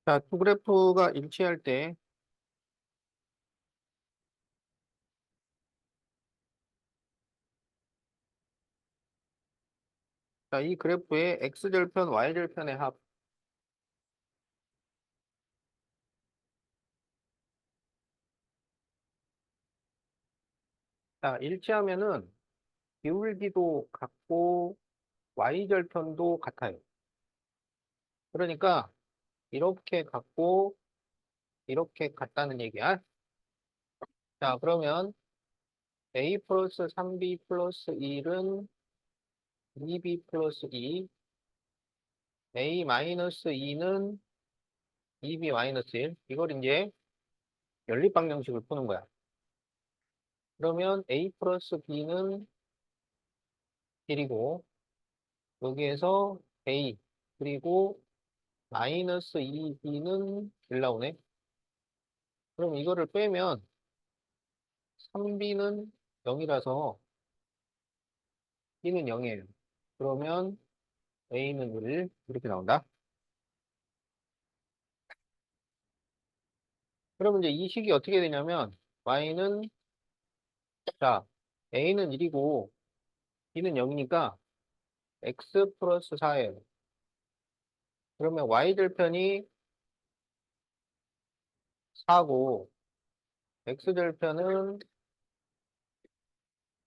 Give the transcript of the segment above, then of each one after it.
자, 두 그래프가 일치할 때, 자, 이 그래프의 x절편, y절편의 합. 자, 일치하면은 기울기도 같고, y절편도 같아요. 그러니까, 이렇게 같고, 이렇게 같다는 얘기야. 자, 그러면 a 플러스 3b 플러스 1은 2b 플러스 2, a 마이너스 2는 2b 마이너스 1. 이걸 이제 연립방정식을 푸는 거야. 그러면 a 플러스 b는 1이고, 여기에서 a, 그리고 마이너스 2b는 1 나오네. 그럼 이거를 빼면 3b는 0이라서 b는 0이에요. 그러면 a는 1, 이렇게 나온다. 그러면 이제 이 식이 어떻게 되냐면 y는, 자, a는 1이고 b는 0이니까 x 플러스 4예요. 그러면 y절편이 4고 x절편은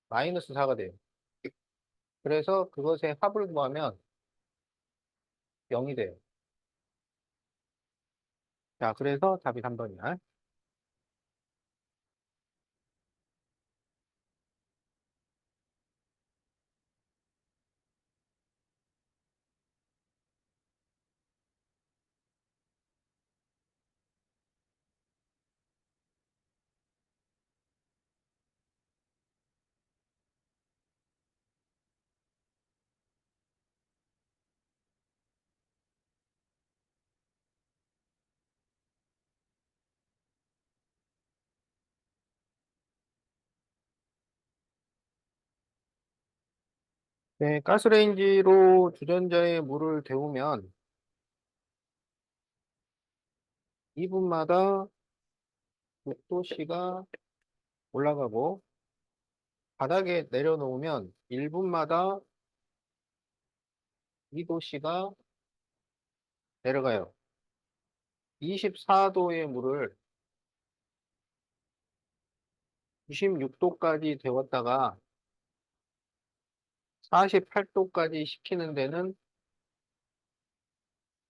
마이너스 4가 돼요. 그래서 그것의 합을 구하면 0이 돼요. 자, 그래서 답이 3번이야. 네, 가스레인지로 주전자에 물을 데우면 2분마다 6도씨가 올라가고 바닥에 내려놓으면 1분마다 2도씨가 내려가요. 24도의 물을 96도까지 데웠다가 48도까지 식히는 데는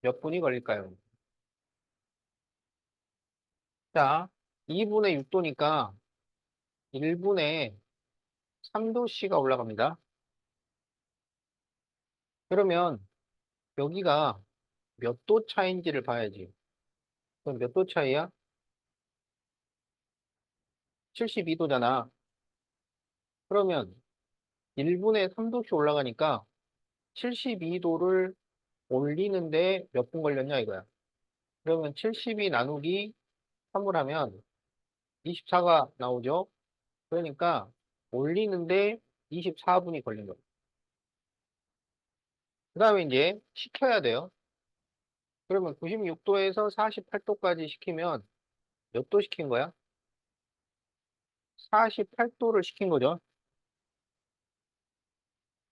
몇 분이 걸릴까요? 자, 2분의 6도니까 1분에 3도씨가 올라갑니다. 그러면 여기가 몇 도 차인지를 봐야지. 그럼 몇 도 차이야? 72도잖아. 그러면 1분에 3도씩 올라가니까 72도를 올리는데 몇 분 걸렸냐 이거야. 그러면 72 나누기 3을 하면 24가 나오죠. 그러니까 올리는데 24분이 걸린 거예요. 그 다음에 이제 식혀야 돼요. 그러면 96도에서 48도까지 식히면 몇 도 식힌 거야? 48도를 식힌 거죠.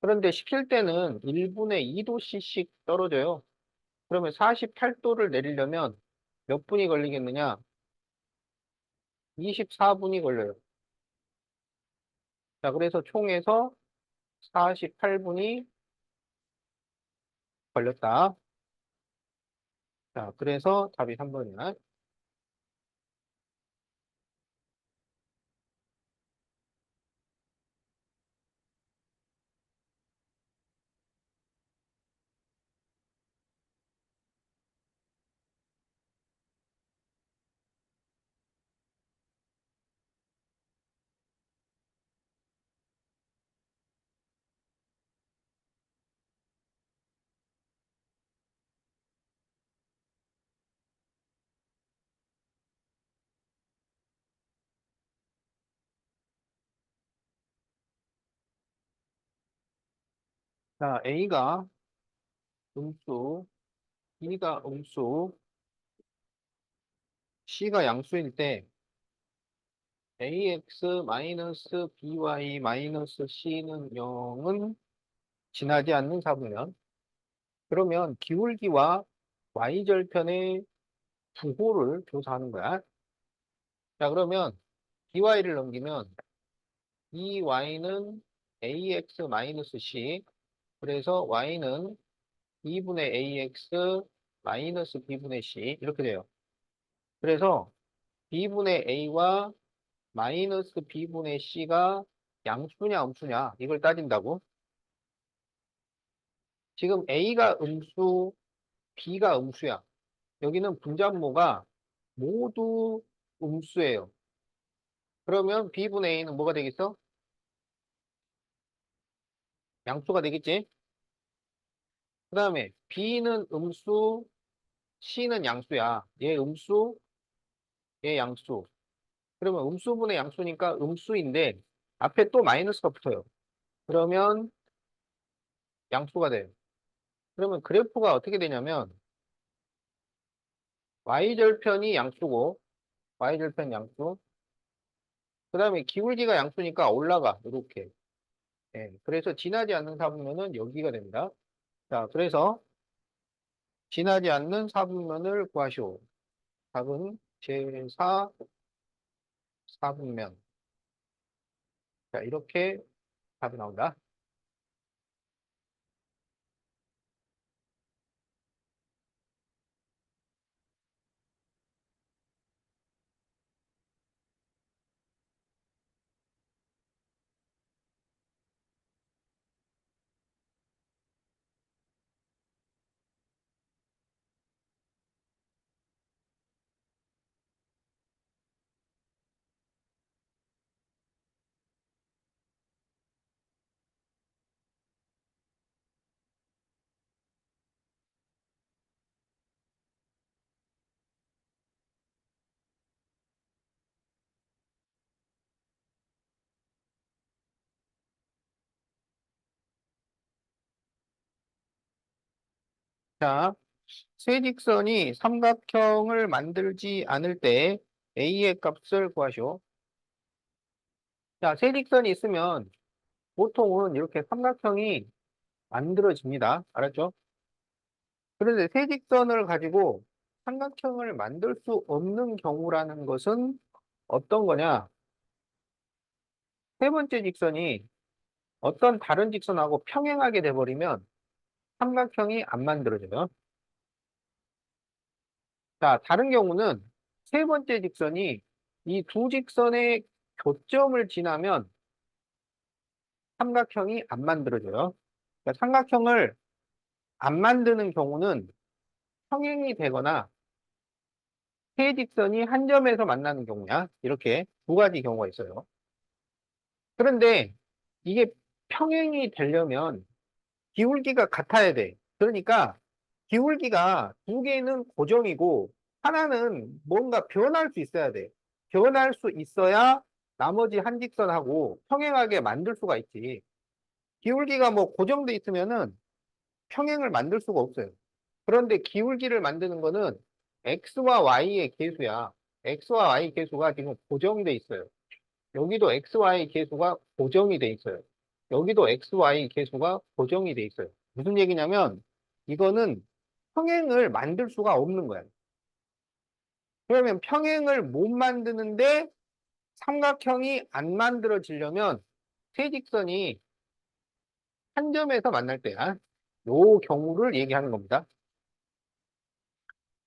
그런데 식힐 때는 1분에 2도씩 떨어져요. 그러면 48도를 내리려면 몇 분이 걸리겠느냐? 24분이 걸려요. 자, 그래서 총에서 48분이 걸렸다. 자, 그래서 답이 3번이야. 자, A가 음수, B가 음수, C가 양수일 때 ax 마이너스 by 마이너스 c는 0은 지나지 않는 사분면. 그러면 기울기와 y절편의 부호를 조사하는 거야. 자, 그러면 by를 넘기면 이 y는 ax 마이너스 c. 그래서 y는 2분의 ax 마이너스 b분의 c. 이렇게 돼요. 그래서 b분의 a와 마이너스 b분의 c가 양수냐 음수냐 이걸 따진다고. 지금 a가 음수, b가 음수야. 여기는 분자분모가 모두 음수예요. 그러면 b분의 a는 뭐가 되겠어? 양수가 되겠지? 그 다음에 b는 음수, c는 양수야. 얘 음수, 얘 양수. 그러면 음수분의 양수니까 음수인데 앞에 또 마이너스가 붙어요. 그러면 양수가 돼요. 그러면 그래프가 어떻게 되냐면 y절편이 양수고 y절편 양수. 그 다음에 기울기가 양수니까 올라가. 이렇게. 예, 그래서 지나지 않는 사분면은 여기가 됩니다. 자, 그래서 지나지 않는 사분면을 구하시오. 답은 제4 사분면. 자, 이렇게 답이 나온다. 자, 세직선이 삼각형을 만들지 않을 때 A의 값을 구하시오. 자, 세직선이 있으면 보통은 이렇게 삼각형이 만들어집니다. 알았죠? 그런데 세직선을 가지고 삼각형을 만들 수 없는 경우라는 것은 어떤 거냐? 세 번째 직선이 어떤 다른 직선하고 평행하게 돼버리면 삼각형이 안 만들어져요. 자, 다른 경우는 세 번째 직선이 이 두 직선의 교점을 지나면 삼각형이 안 만들어져요. 그러니까 삼각형을 안 만드는 경우는 평행이 되거나 세 직선이 한 점에서 만나는 경우야. 이렇게 두 가지 경우가 있어요. 그런데 이게 평행이 되려면 기울기가 같아야 돼. 그러니까 기울기가 두 개는 고정이고 하나는 뭔가 변할 수 있어야 돼. 변할 수 있어야 나머지 한 직선하고 평행하게 만들 수가 있지. 기울기가 뭐 고정돼 있으면은 평행을 만들 수가 없어요. 그런데 기울기를 만드는 거는 x와 y의 계수야. x와 y 계수가 지금 고정돼 있어요. 여기도 xy 계수가 고정이 돼 있어요. 여기도 xy 계수가 고정이 돼 있어요. 무슨 얘기냐면 이거는 평행을 만들 수가 없는 거야. 그러면 평행을 못 만드는데 삼각형이 안 만들어지려면 세직선이 한 점에서 만날 때야. 요 경우를 얘기하는 겁니다.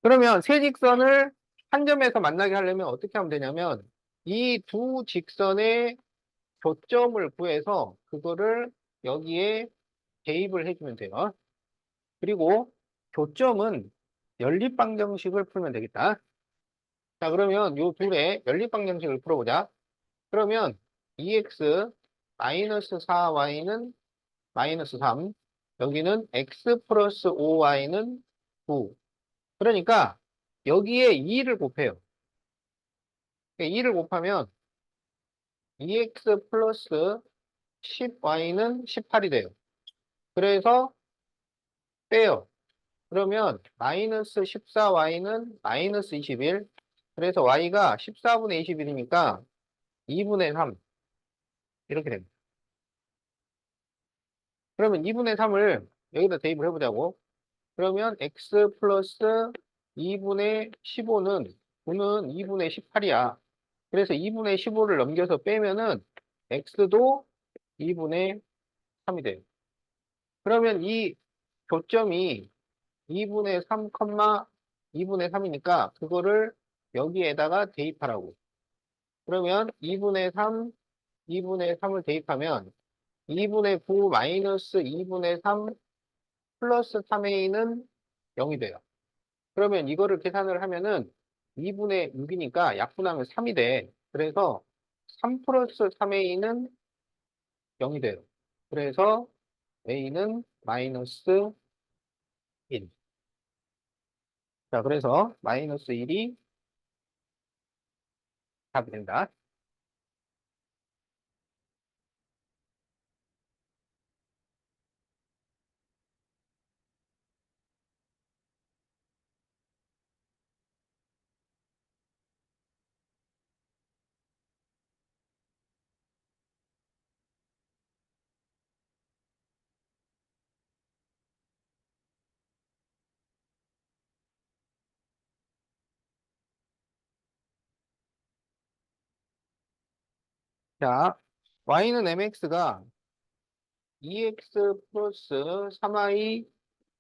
그러면 세 직선을 한 점에서 만나게 하려면 어떻게 하면 되냐면 이 두 직선의 교점을 구해서 그거를 여기에 대입을 해주면 돼요. 그리고 교점은 연립방정식을 풀면 되겠다. 자, 그러면 요 둘의 연립방정식을 풀어보자. 그러면 2x 마이너스 4y는 마이너스 3. 여기는 x 플러스 5y는 9. 그러니까 여기에 2를 곱해요. 2를 곱하면 2x 플러스 10y는 18이 돼요. 그래서 빼요. 그러면 마이너스 14y는 마이너스 21. 그래서 y가 14분의 21이니까 2분의 3 이렇게 됩니다. 그러면 2분의 3을 여기다 대입을 해보자고. 그러면 x 플러스 2분의 15는 9는 2분의 18이야. 그래서 2분의 15를 넘겨서 빼면은 x도 2분의 3이 돼요. 그러면 이 교점이 2분의 3, 2분의 3이니까 그거를 여기에다가 대입하라고. 그러면 2분의 3, 2분의 3을 대입하면 2분의 9 마이너스 2분의 3 플러스 3a는 0이 돼요. 그러면 이거를 계산을 하면은 2분의 6이니까 약분하면 3이 돼. 그래서 3 플러스 3a는 0이 돼요. 그래서 a는 마이너스 1. 자, 그래서 마이너스 1이 답이 된다. 자, y는 mx가 2x 플러스 3y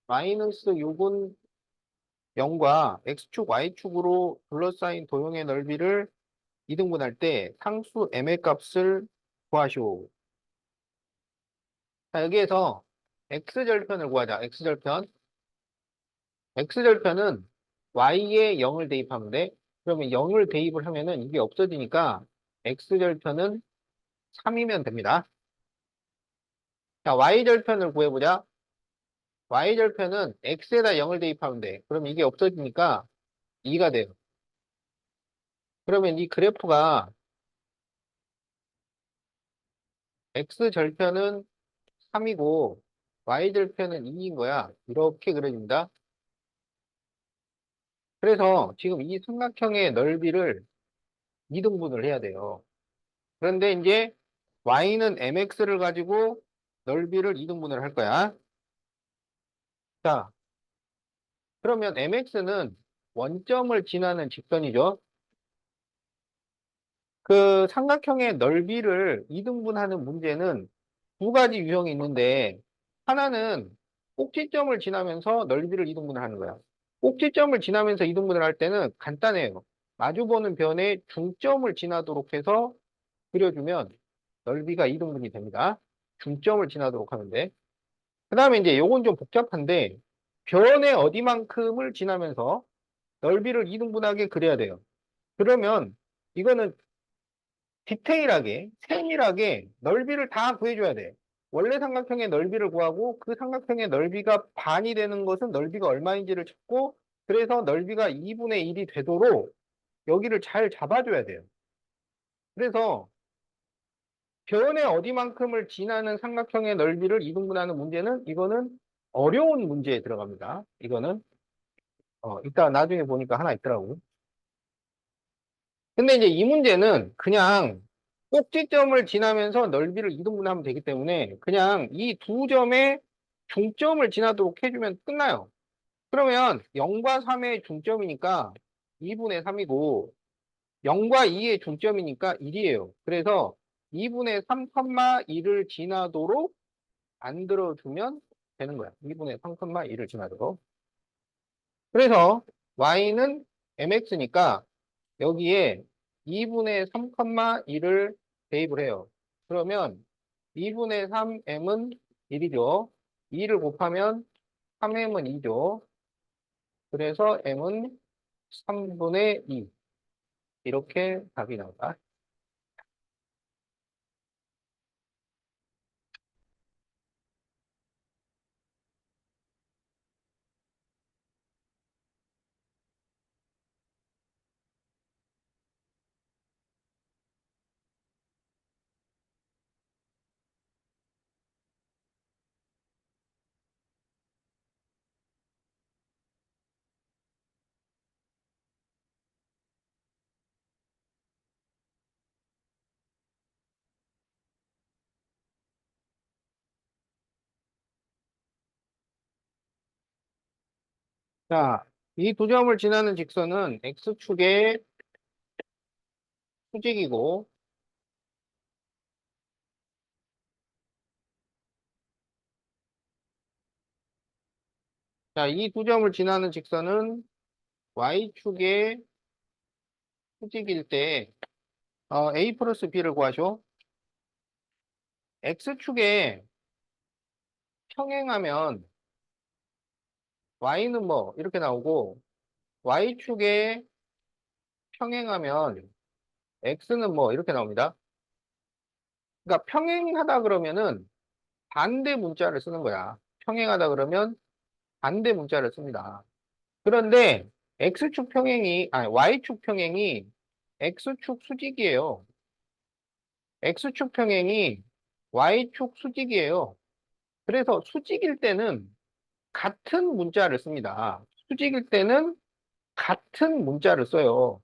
마이너스 6은 0과 x축, y축으로 둘러싸인 도형의 넓이를 이등분할 때 상수 m의 값을 구하시오. 자, 여기에서 x절편을 구하자. x절편. x절편은 y에 0을 대입하면 돼. 그러면 0을 대입을 하면은 이게 없어지니까 x절편은 3이면 됩니다. 자, y절편을 구해보자. y절편은 x에다 0을 대입하면 돼. 그럼 이게 없어지니까 2가 돼요. 그러면 이 그래프가 x절편은 3이고 y절편은 2인 거야. 이렇게 그려집니다. 그래서 지금 이 삼각형의 넓이를 이등분을 해야 돼요. 그런데 이제 y는 mx를 가지고 넓이를 이등분을 할 거야. 자, 그러면 mx는 원점을 지나는 직선이죠. 그 삼각형의 넓이를 이등분하는 문제는 두 가지 유형이 있는데 하나는 꼭지점을 지나면서 넓이를 이등분을 하는 거야. 꼭지점을 지나면서 이등분을 할 때는 간단해요. 마주보는 변에 중점을 지나도록 해서 그려주면 넓이가 이등분이 됩니다. 중점을 지나도록 하는데. 그 다음에 이제 요건 좀 복잡한데 변의 어디만큼을 지나면서 넓이를 이등분하게 그려야 돼요. 그러면 이거는 디테일하게, 세밀하게 넓이를 다 구해줘야 돼. 원래 삼각형의 넓이를 구하고 그 삼각형의 넓이가 반이 되는 것은 넓이가 얼마인지를 찾고 그래서 넓이가 2분의 1이 되도록 여기를 잘 잡아줘야 돼요. 그래서 변의 어디만큼을 지나는 삼각형의 넓이를 이등분하는 문제는 이거는 어려운 문제에 들어갑니다. 이거는 이따 나중에 보니까 하나 있더라고. 근데 이제 이 문제는 그냥 꼭지점을 지나면서 넓이를 이등분하면 되기 때문에 그냥 이 두 점의 중점을 지나도록 해주면 끝나요. 그러면 0과 3의 중점이니까 2분의 3이고 0과 2의 중점이니까 1이에요. 그래서 2분의 3, 1을 지나도록 만들어주면 되는 거야. 2분의 3, 1을 지나도록. 그래서 y는 mx니까 여기에 2분의 3, 1을 대입을 해요. 그러면 2분의 3m은 1이죠. 2를 곱하면 3m은 2죠. 그래서 m은 3분의 2. 이렇게 답이 나온다. 자, 이 두 점을 지나는 직선은 X축의 수직이고, 자, 이 두 점을 지나는 직선은 Y축의 수직일 때, A 플러스 B를 구하죠. X축에 평행하면 Y는 뭐, 이렇게 나오고, Y축에 평행하면 X는 뭐, 이렇게 나옵니다. 그러니까 평행하다 그러면은 반대 문자를 쓰는 거야. 평행하다 그러면 반대 문자를 씁니다. 그런데 X축 평행이, 아니, Y축 평행이 X축 수직이에요. X축 평행이 Y축 수직이에요. 그래서 수직일 때는 같은 문자를 씁니다. 수직일 때는 같은 문자를 써요.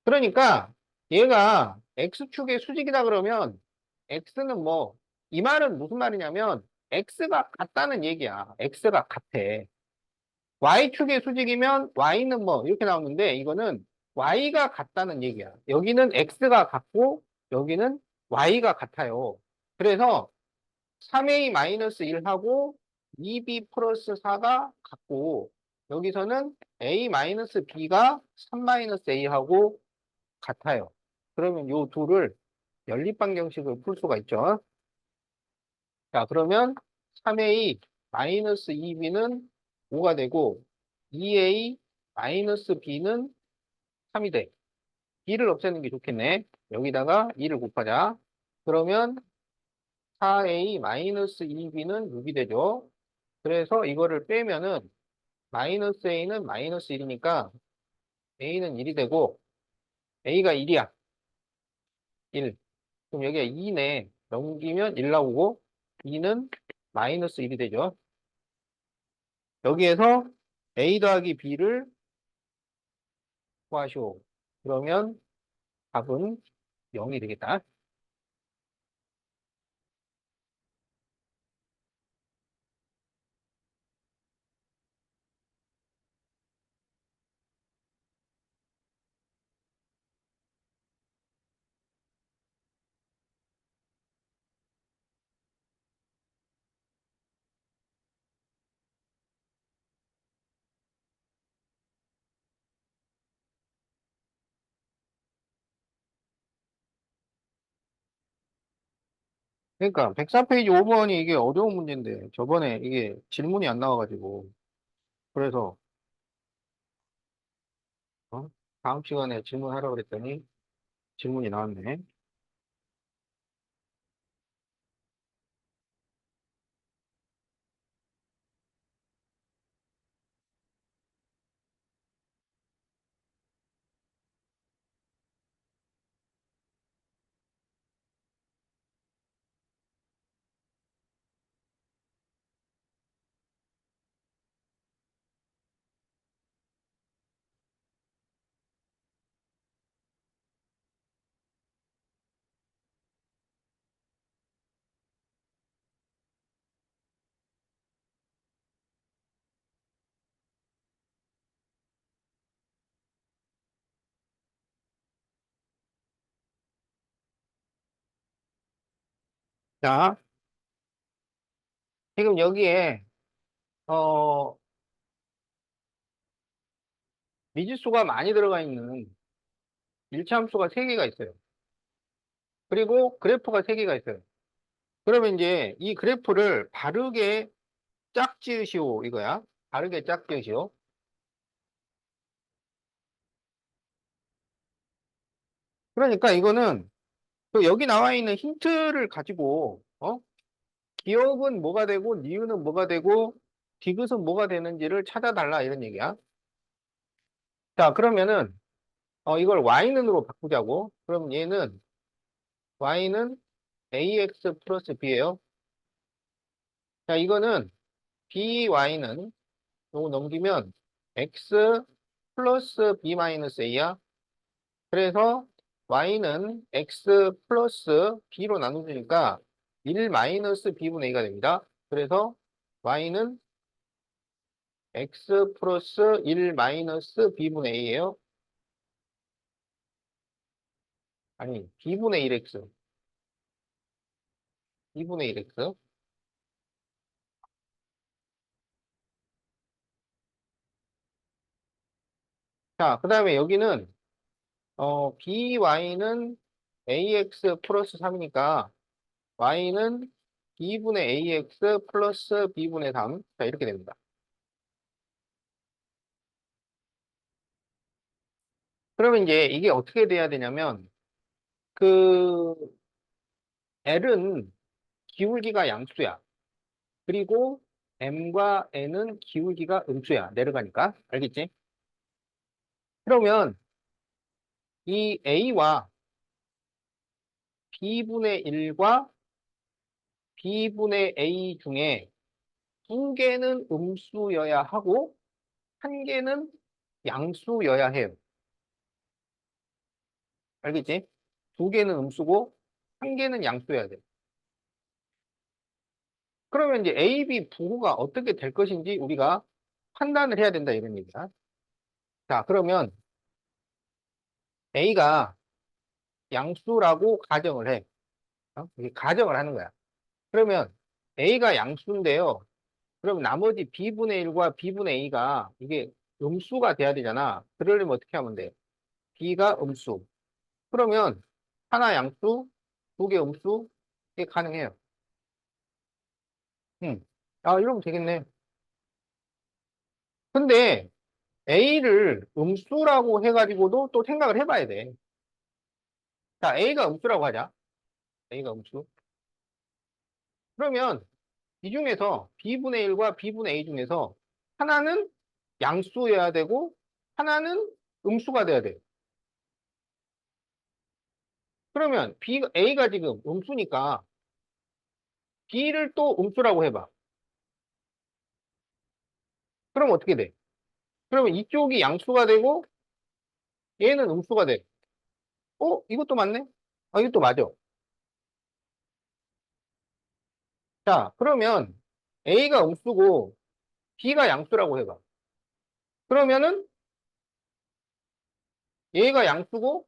그러니까 얘가 X축의 수직이다 그러면 X는 뭐, 이 말은 무슨 말이냐면 X가 같다는 얘기야. X가 같아. Y축의 수직이면 Y는 뭐 이렇게 나오는데 이거는 Y가 같다는 얘기야. 여기는 X가 같고 여기는 Y가 같아요. 그래서 3A-1하고 2B 플러스 4가 같고 여기서는 A-B가 3-A하고 같아요. 그러면 요 둘을 연립방정식을 풀 수가 있죠. 자, 그러면 3A 마이너스 2B는 5가 되고 2A 마이너스 B는 3이 돼. B를 없애는 게 좋겠네. 여기다가 2를 곱하자. 그러면 4A 마이너스 2B는 6이 되죠. 그래서 이거를 빼면은 마이너스 A는 마이너스 1이니까 A는 1이 되고 A가 1이야. 1. 그럼 여기가 2네. 넘기면 1 나오고 2는 마이너스 1이 되죠. 여기에서 A 더하기 B를 구하시오. 그러면 답은 0이 되겠다. 그러니까 104페이지 5번이 이게 어려운 문제인데 저번에 이게 질문이 안 나와가지고 그래서 어? 다음 시간에 질문하라고 그랬더니 질문이 나왔네. 자, 지금 여기에 어 미지수가 많이 들어가 있는 일차함수가 3개가 있어요. 그리고 그래프가 3개가 있어요. 그러면 이제 이 그래프를 바르게 짝지으시오 이거야. 바르게 짝지으시오. 그러니까 이거는 그 여기 나와 있는 힌트를 가지고 기억은 뭐가 되고 니은은 뭐가 되고 디귿은 뭐가 되는지를 찾아달라 이런 얘기야. 자, 그러면은 이걸 y는으로 바꾸자고. 그럼 얘는 y는 ax 플러스 b예요. 자, 이거는 by는 요거 넘기면 x 플러스 b 마이너스 a야. 그래서 y는 x 플러스 b로 나눠주니까 1 마이너스 b분의 a가 됩니다. 그래서 y는 x 플러스 1 마이너스 b분의 a예요? 아니, b분의 1x. b분의 1x. 자, 그 다음에 여기는, by는 ax 플러스 3이니까, y는 b분의 ax 플러스 b분의 3. 자, 이렇게 됩니다. 그러면 이제 이게 어떻게 돼야 되냐면, 그, L은 기울기가 양수야. 그리고 M과 N은 기울기가 음수야. 내려가니까. 알겠지? 그러면 이 A와 B분의 1과 B분의 A 중에 두 개는 음수여야 하고, 한 개는 양수여야 해요. 알겠지? 두 개는 음수고, 한 개는 양수여야 돼. 그러면 이제 A, B 부호가 어떻게 될 것인지 우리가 판단을 해야 된다, 이런 얘기야. 자, 그러면 A가 양수라고 가정을 해. 이게 가정을 하는 거야. 그러면 A가 양수인데요. 그럼 나머지 B분의 1과 B분의 A가 이게 음수가 돼야 되잖아. 그러려면 어떻게 하면 돼? B가 음수. 그러면 하나 양수, 두 개 음수, 이게 가능해요. 응. 아, 이러면 되겠네. 근데 A를 음수라고 해가지고도 또 생각을 해봐야 돼. 자, A가 음수라고 하자. A가 음수. 그러면 이 중에서 B분의 1과 B분의 A 중에서 하나는 양수여야 되고 하나는 음수가 돼야 돼. 그러면 A가 지금 음수니까 B를 또 음수라고 해봐. 그럼 어떻게 돼? 그러면 이쪽이 양수가 되고 얘는 음수가 돼. 이것도 맞네? 이것도 맞아. 자, 그러면 A가 음수고 B가 양수라고 해봐. 그러면은 얘가 양수고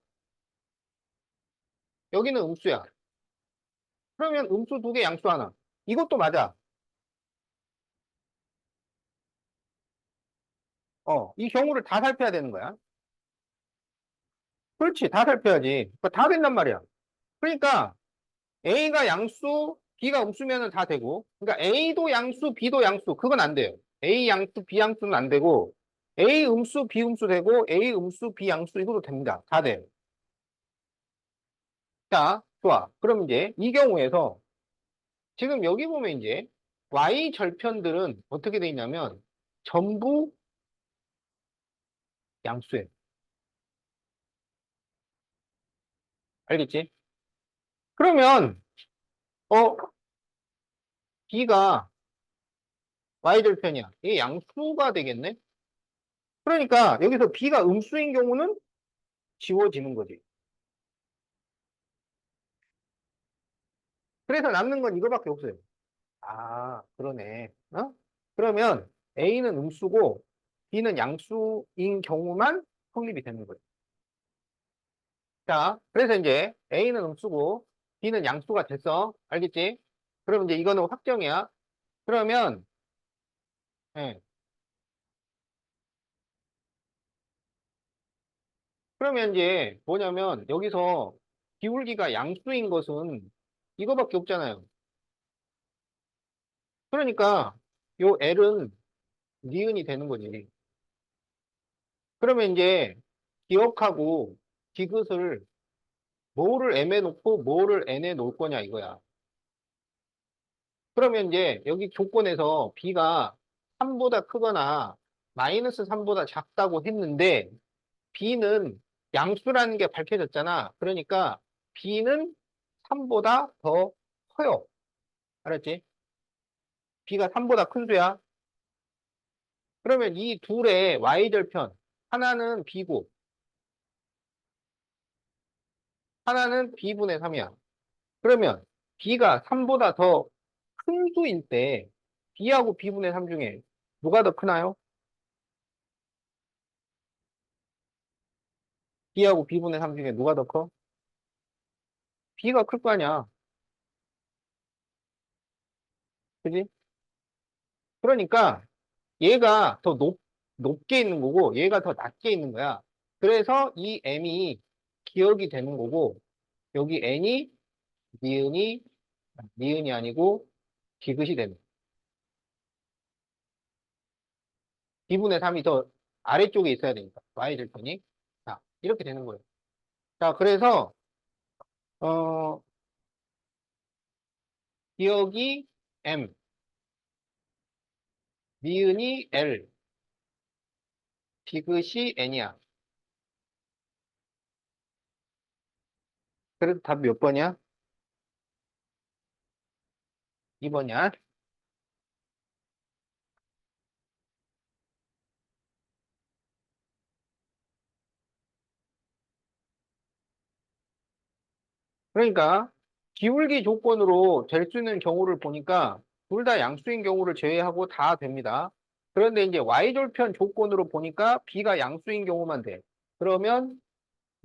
여기는 음수야. 그러면 음수 두 개, 양수 하나. 이것도 맞아. 이 경우를 다 살펴야 되는 거야. 그렇지, 다 살펴야지. 다 된단 말이야. 그러니까 A가 양수, B가 음수면은 다 되고, 그러니까 A도 양수, B도 양수, 그건 안 돼요. A 양수, B 양수는 안 되고, A 음수, B 음수 되고, A 음수, B 양수 이것도 됩니다. 다 돼요. 자, 좋아. 그럼 이제 이 경우에서 지금 여기 보면 이제 Y 절편들은 어떻게 돼 있냐면 전부 양수예요. 알겠지? 그러면 어 B가 Y절편이야. 이게 양수가 되겠네? 그러니까 여기서 B가 음수인 경우는 지워지는 거지. 그래서 남는 건 이거밖에 없어요. 아, 그러네. 그러면 A는 음수고 B는 양수인 경우만 성립이 되는 거예요. 자, 그래서 이제 A는 음수고 B는 양수가 됐어. 알겠지? 그럼 이제 이거는 확정이야. 그러면, 예. 그러면 이제 뭐냐면 여기서 기울기가 양수인 것은 이거밖에 없잖아요. 그러니까 요 L은 니은이 되는 거지. 그러면 이제 기억하고 디귿을 뭐를 M에 놓고 뭐를 N에 놓을 거냐 이거야. 그러면 이제 여기 조건에서 B가 3보다 크거나 마이너스 3보다 작다고 했는데 B는 양수라는 게 밝혀졌잖아. 그러니까 B는 3보다 더 커요. 알았지? B가 3보다 큰 수야. 그러면 이 둘의 Y절편, 하나는 B고, 하나는 B분의 3이야. 그러면 B가 3보다 더 큰 수일 때 B하고 B분의 3 중에 누가 더 크나요? B하고 B분의 3 중에 누가 더 커? B가 클 거 아니야. 그지? 그러니까 얘가 더 높게 있는 거고 얘가 더 낮게 있는 거야. 그래서 이 M이 기억이 되는 거고 여기 N이 니은이 니은이 아니고 디귿이 되는 거야. B분의 3이 더 아래쪽에 있어야 되니까 Y절편이. 자, 이렇게 되는 거예요. 자, 그래서 어 기억이 M, 니은이 L, 디귿이 N이야. 그래서 답 몇 번이야? 2번이야. 그러니까 기울기 조건으로 될 수 있는 경우를 보니까 둘 다 양수인 경우를 제외하고 다 됩니다. 그런데 이제 Y절편 조건으로 보니까 B가 양수인 경우만 돼. 그러면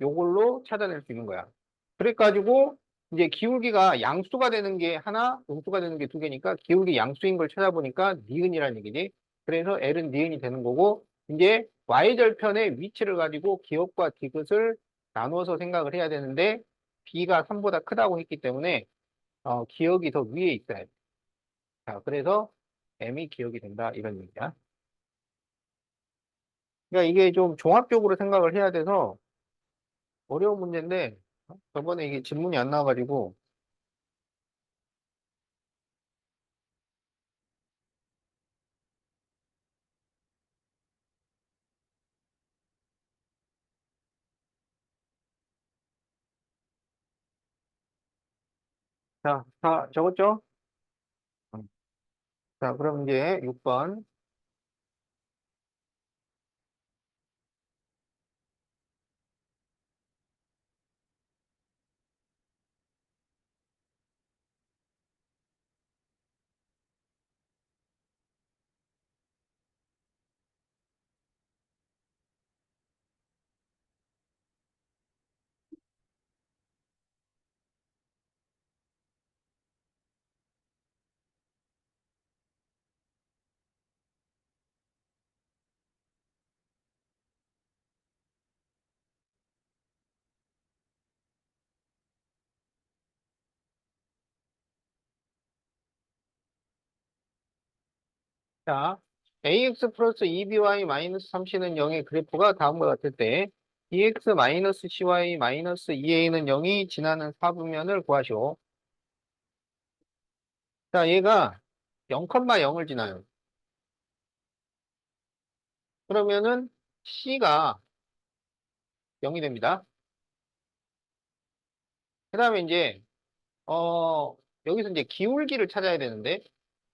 요걸로 찾아낼 수 있는 거야. 그래가지고 이제 기울기가 양수가 되는 게 하나, 음수가 되는 게 두 개니까 기울기 양수인 걸 찾아보니까 니은이라는 얘기지. 그래서 L은 니은이 되는 거고 이제 Y절편의 위치를 가지고 기억과 디귿을 나누어서 생각을 해야 되는데 B가 3보다 크다고 했기 때문에 기억이 더 위에 있어야 돼. 자, 그래서 M이 기억이 된다 이런 얘기야. 그러니까 이게 좀 종합적으로 생각을 해야 돼서 어려운 문제인데 저번에 이게 질문이 안 나와가지고 자, 다 적었죠? 음. 자, 그럼 이제 6번. 자, ax 플러스 2by 마이너스 3c는 0의 그래프가 다음과 같을 때 bx 마이너스 cy 마이너스 2a는 0이 지나는 사분면을 구하시오. 자, 얘가 0,0을 지나요. 그러면은 c가 0이 됩니다. 그 다음에 이제 여기서 이제 기울기를 찾아야 되는데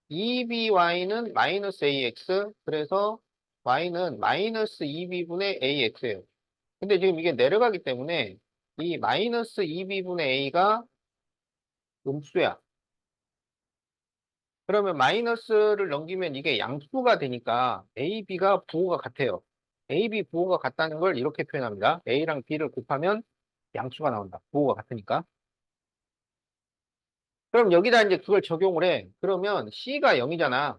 2by는 마이너스 ax 그래서 y는 마이너스 2b분의 ax예요. 근데 지금 이게 내려가기 때문에 이 마이너스 2b분의 a가 음수야. 그러면 마이너스를 넘기면 이게 양수가 되니까 a, b가 부호가 같아요. a, b 부호가 같다는 걸 이렇게 표현합니다. a랑 b를 곱하면 양수가 나온다. 부호가 같으니까. 그럼 여기다 이제 그걸 적용을 해. 그러면 c가 0이잖아.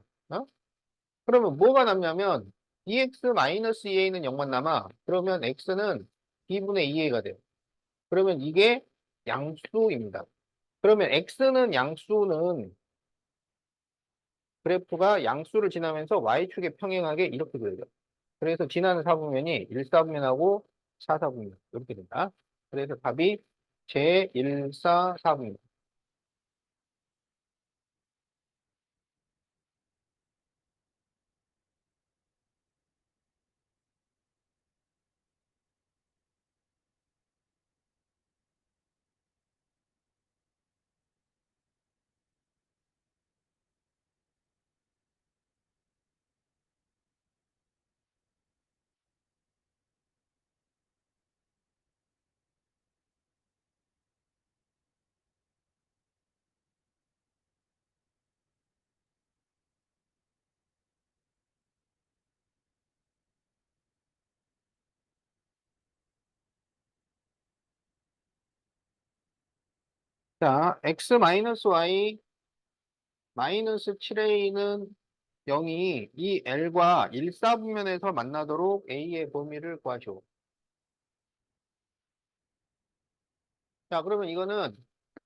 그러면 뭐가 남냐면 2x-2a는 0만 남아. 그러면 x는 b분의 2a가 돼요. 그러면 이게 양수입니다. 그러면 x는 양수는 그래프가 양수를 지나면서 y축에 평행하게 이렇게 그려져. 그래서 지나는 사분면이 1사분면하고 4사분면 이렇게 된다. 그래서 답이 제1, 4, 4분면. 자, x-y 마이너스 7a는 0이 이 L과 일사분면에서 만나도록 A의 범위를 구하죠. 자, 그러면 이거는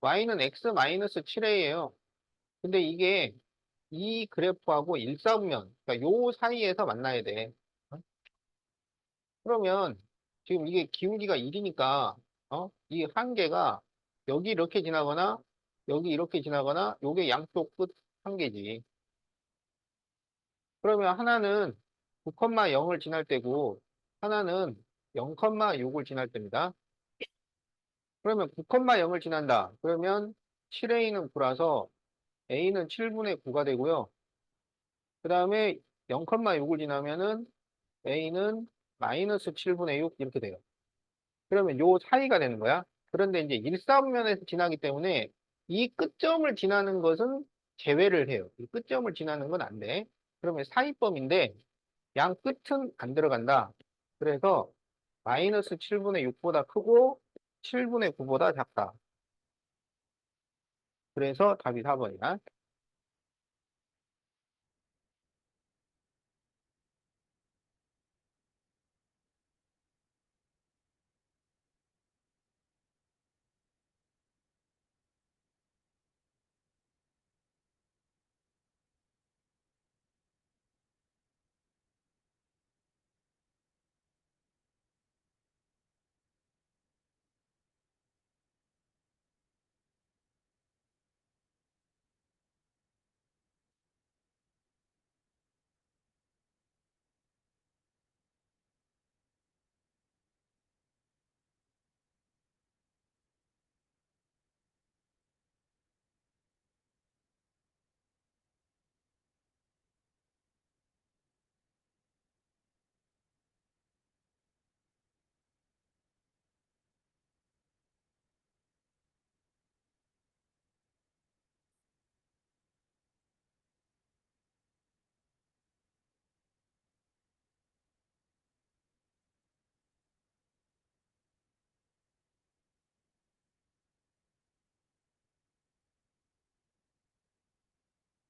y는 x-7a예요. 근데 이게 이 그래프하고 일사분면, 그러니까 요 사이에서 만나야 돼. 어? 그러면 지금 이게 기울기가 1이니까 이 한계가 여기 이렇게 지나거나 여기 이렇게 지나거나 요게 양쪽 끝 한계지. 그러면 하나는 9,0을 지날 때고 하나는 0,6을 지날 때입니다. 그러면 9,0을 지난다. 그러면 7a는 9라서 a는 7분의 9가 되고요. 그 다음에 0,6을 지나면은 a는 마이너스 7분의 6 이렇게 돼요. 그러면 요 사이가 되는 거야. 그런데 이제 일사분면에서 지나기 때문에 이 끝점을 지나는 것은 제외를 해요. 이 끝점을 지나는 건 안 돼. 그러면 사이범인데 양 끝은 안 들어간다. 그래서 마이너스 7분의 6보다 크고 7분의 9보다 작다. 그래서 답이 4번이야.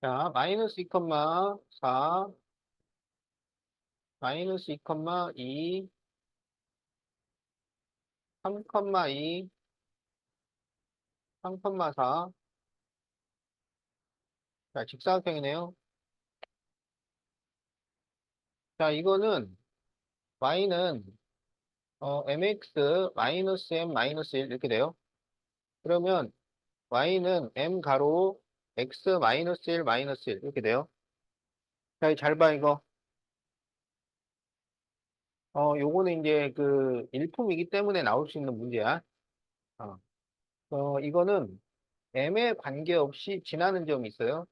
자, 마이너스 2,4, 마이너스 2,2, 3,2, 3,4. 자, 직사각형이네요. 자, 이거는 y는 mx 마이너스 m 마이너스 1 이렇게 돼요. 그러면 y는 m 가로 x 마이너스 1 마이너스 1 이렇게 돼요. 자, 잘 봐, 이거. 요거는 이제 그 일품이기 때문에 나올 수 있는 문제야. 어, 이거는 m에 관계없이 지나는 점이 있어요.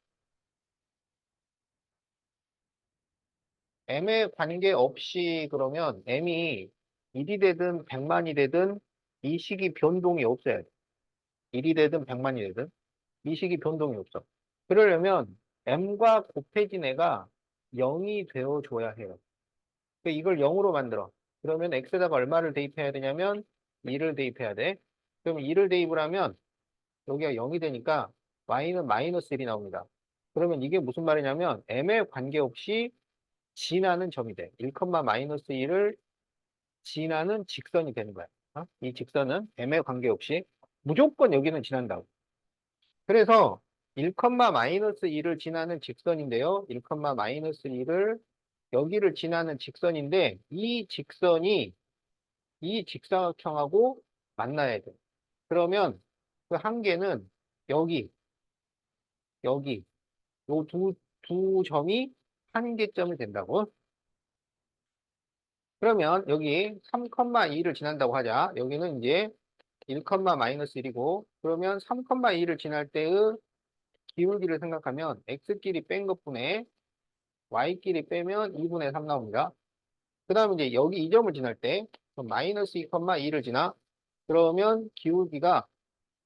m에 관계없이 그러면 m이 1이 되든 100만이 되든 이 식이 변동이 없어야 돼. 1이 되든 100만이 되든 이 식이 변동이 없어. 그러려면 m과 곱해진 애가 0이 되어줘야 해요. 그러니까 이걸 0으로 만들어. 그러면 x에다가 얼마를 대입해야 되냐면 2를 대입해야 돼. 그러면 2를 대입을 하면 여기가 0이 되니까 y는 마이너스 1이 나옵니다. 그러면 이게 무슨 말이냐면 m에 관계없이 지나는 점이 돼. 1, 마이너스 1을 지나는 직선이 되는 거야. 이 직선은 m에 관계없이 무조건 여기는 지난다고. 그래서 1, 마이너스 1을 지나는 직선인데요. 1, 마이너스 1을 여기를 지나는 직선인데 이 직사각형하고 만나야 돼. 그러면 그 한계는 여기, 여기 요 두 점이 한계점이 된다고. 그러면 여기 3,2를 지난다고 하자. 여기는 이제 1, 마이너스 1이고 그러면 3,2를 지날 때의 기울기를 생각하면 x끼리 뺀 것분에 y끼리 빼면 2분의 3 나옵니다. 그 다음에 이제 여기 이 점을 지날 때 마이너스 2,2를 지나 그러면 기울기가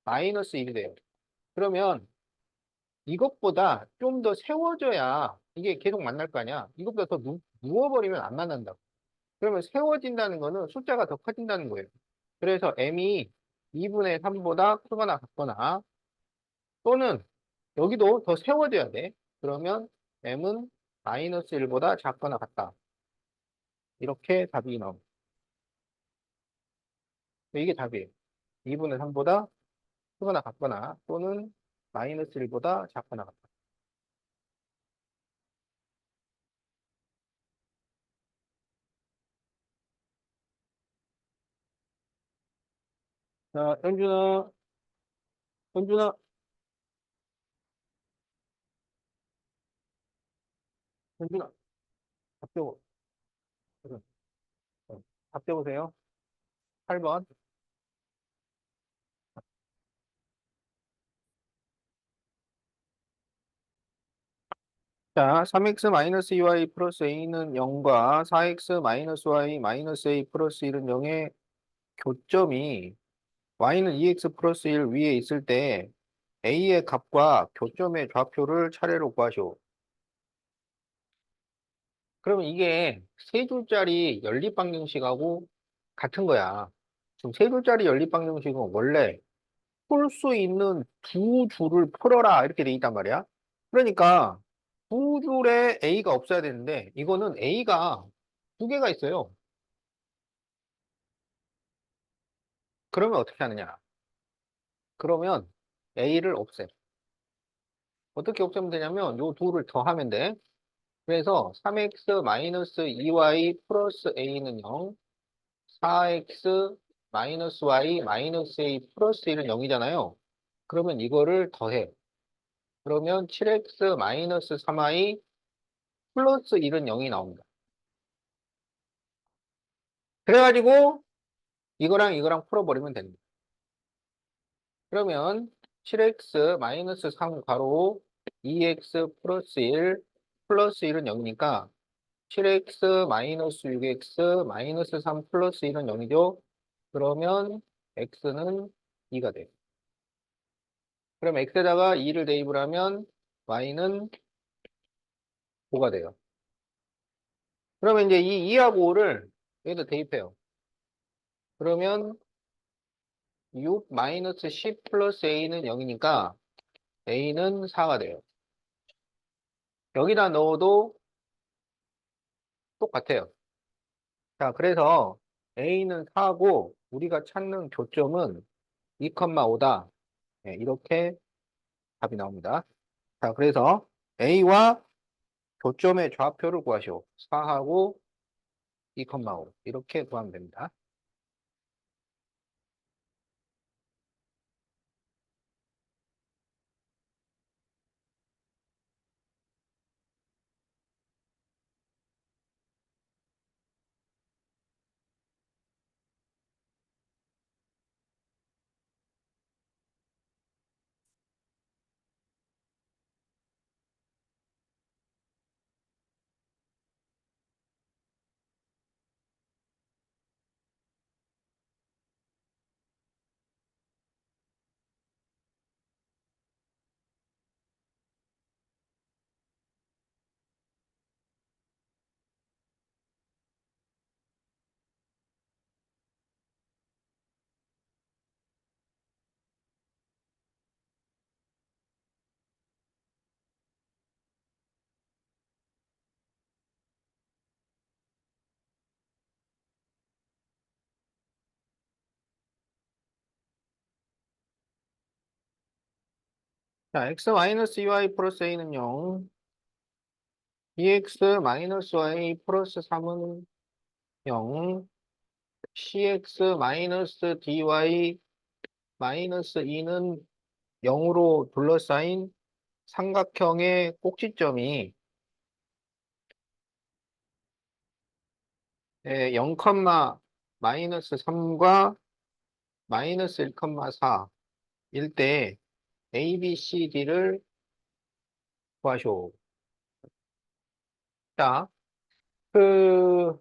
마이너스 1이 돼요. 그러면 이것보다 좀 더 세워져야 이게 계속 만날 거 아니야. 이것보다 더 누워버리면 안 만난다고. 그러면 세워진다는 거는 숫자가 더 커진다는 거예요. 그래서 m이 2분의 3보다 크거나 같거나 또는 여기도 더 세워줘야 돼. 그러면 m은 마이너스 1보다 작거나 같다. 이렇게 답이 나옵니다. 이게 답이에요. 2분의 3보다 크거나 같거나 또는 마이너스 1보다 작거나 같다. 자, 현준아, 현준아, 답 줘. 답 줘보세요. 8번. 자, 3x-2y 플러스 a는 0과 4x-y 마이너스 a 플러스 1은 0의 교점이 y는 2x 플러스 1 위에 있을 때 a의 값과 교점의 좌표를 차례로 구하시오. 그러면 이게 세 줄짜리 연립방정식하고 같은 거야. 지금 세 줄짜리 연립방정식은 원래 풀 수 있는 두 줄을 풀어라 이렇게 돼 있단 말이야. 그러니까 두 줄에 a가 없어야 되는데 이거는 a가 두 개가 있어요. 그러면 어떻게 하느냐? 그러면 a를 없애. 어떻게 없애면 되냐면 요 둘을 더하면 돼. 그래서 3x-2y 플러스 a는 0, 4x 마이너스 y 마이너스 a 플러스 1은 0이잖아요. 그러면 이거를 더해. 그러면 7x 마이너스 3y 플러스 1은 0이 나옵니다. 그래가지고 이거랑 이거랑 풀어버리면 됩니다. 그러면 7x 마이너스 3 가로 2x 플러스 1 플러스 1은 0이니까 7x 마이너스 6x 마이너스 3 플러스 1은 0이죠. 그러면 x는 2가 돼요. 그럼 x에다가 2를 대입을 하면 y는 5가 돼요. 그러면 이제 이 2하고 5를 여기다 대입해요. 그러면 6 마이너스 10 플러스 a는 0이니까 a는 4가 돼요. 여기다 넣어도 똑같아요. 자, 그래서 a는 4고 우리가 찾는 교점은 2,5다. 네, 이렇게 답이 나옵니다. 자, 그래서 a와 교점의 좌표를 구하시오. 4하고 2,5 이렇게 구하면 됩니다. 자, x-2y 플러스 a는 0, 2x 마이너스 y 플러스 3은 0, cx 마이너스 dy 마이너스 2는 0으로 둘러싸인 삼각형의 꼭지점이 0, 마이너스 3과 마이너스 1,4일 때 A, B, C, D를 구하시오. 자, 그,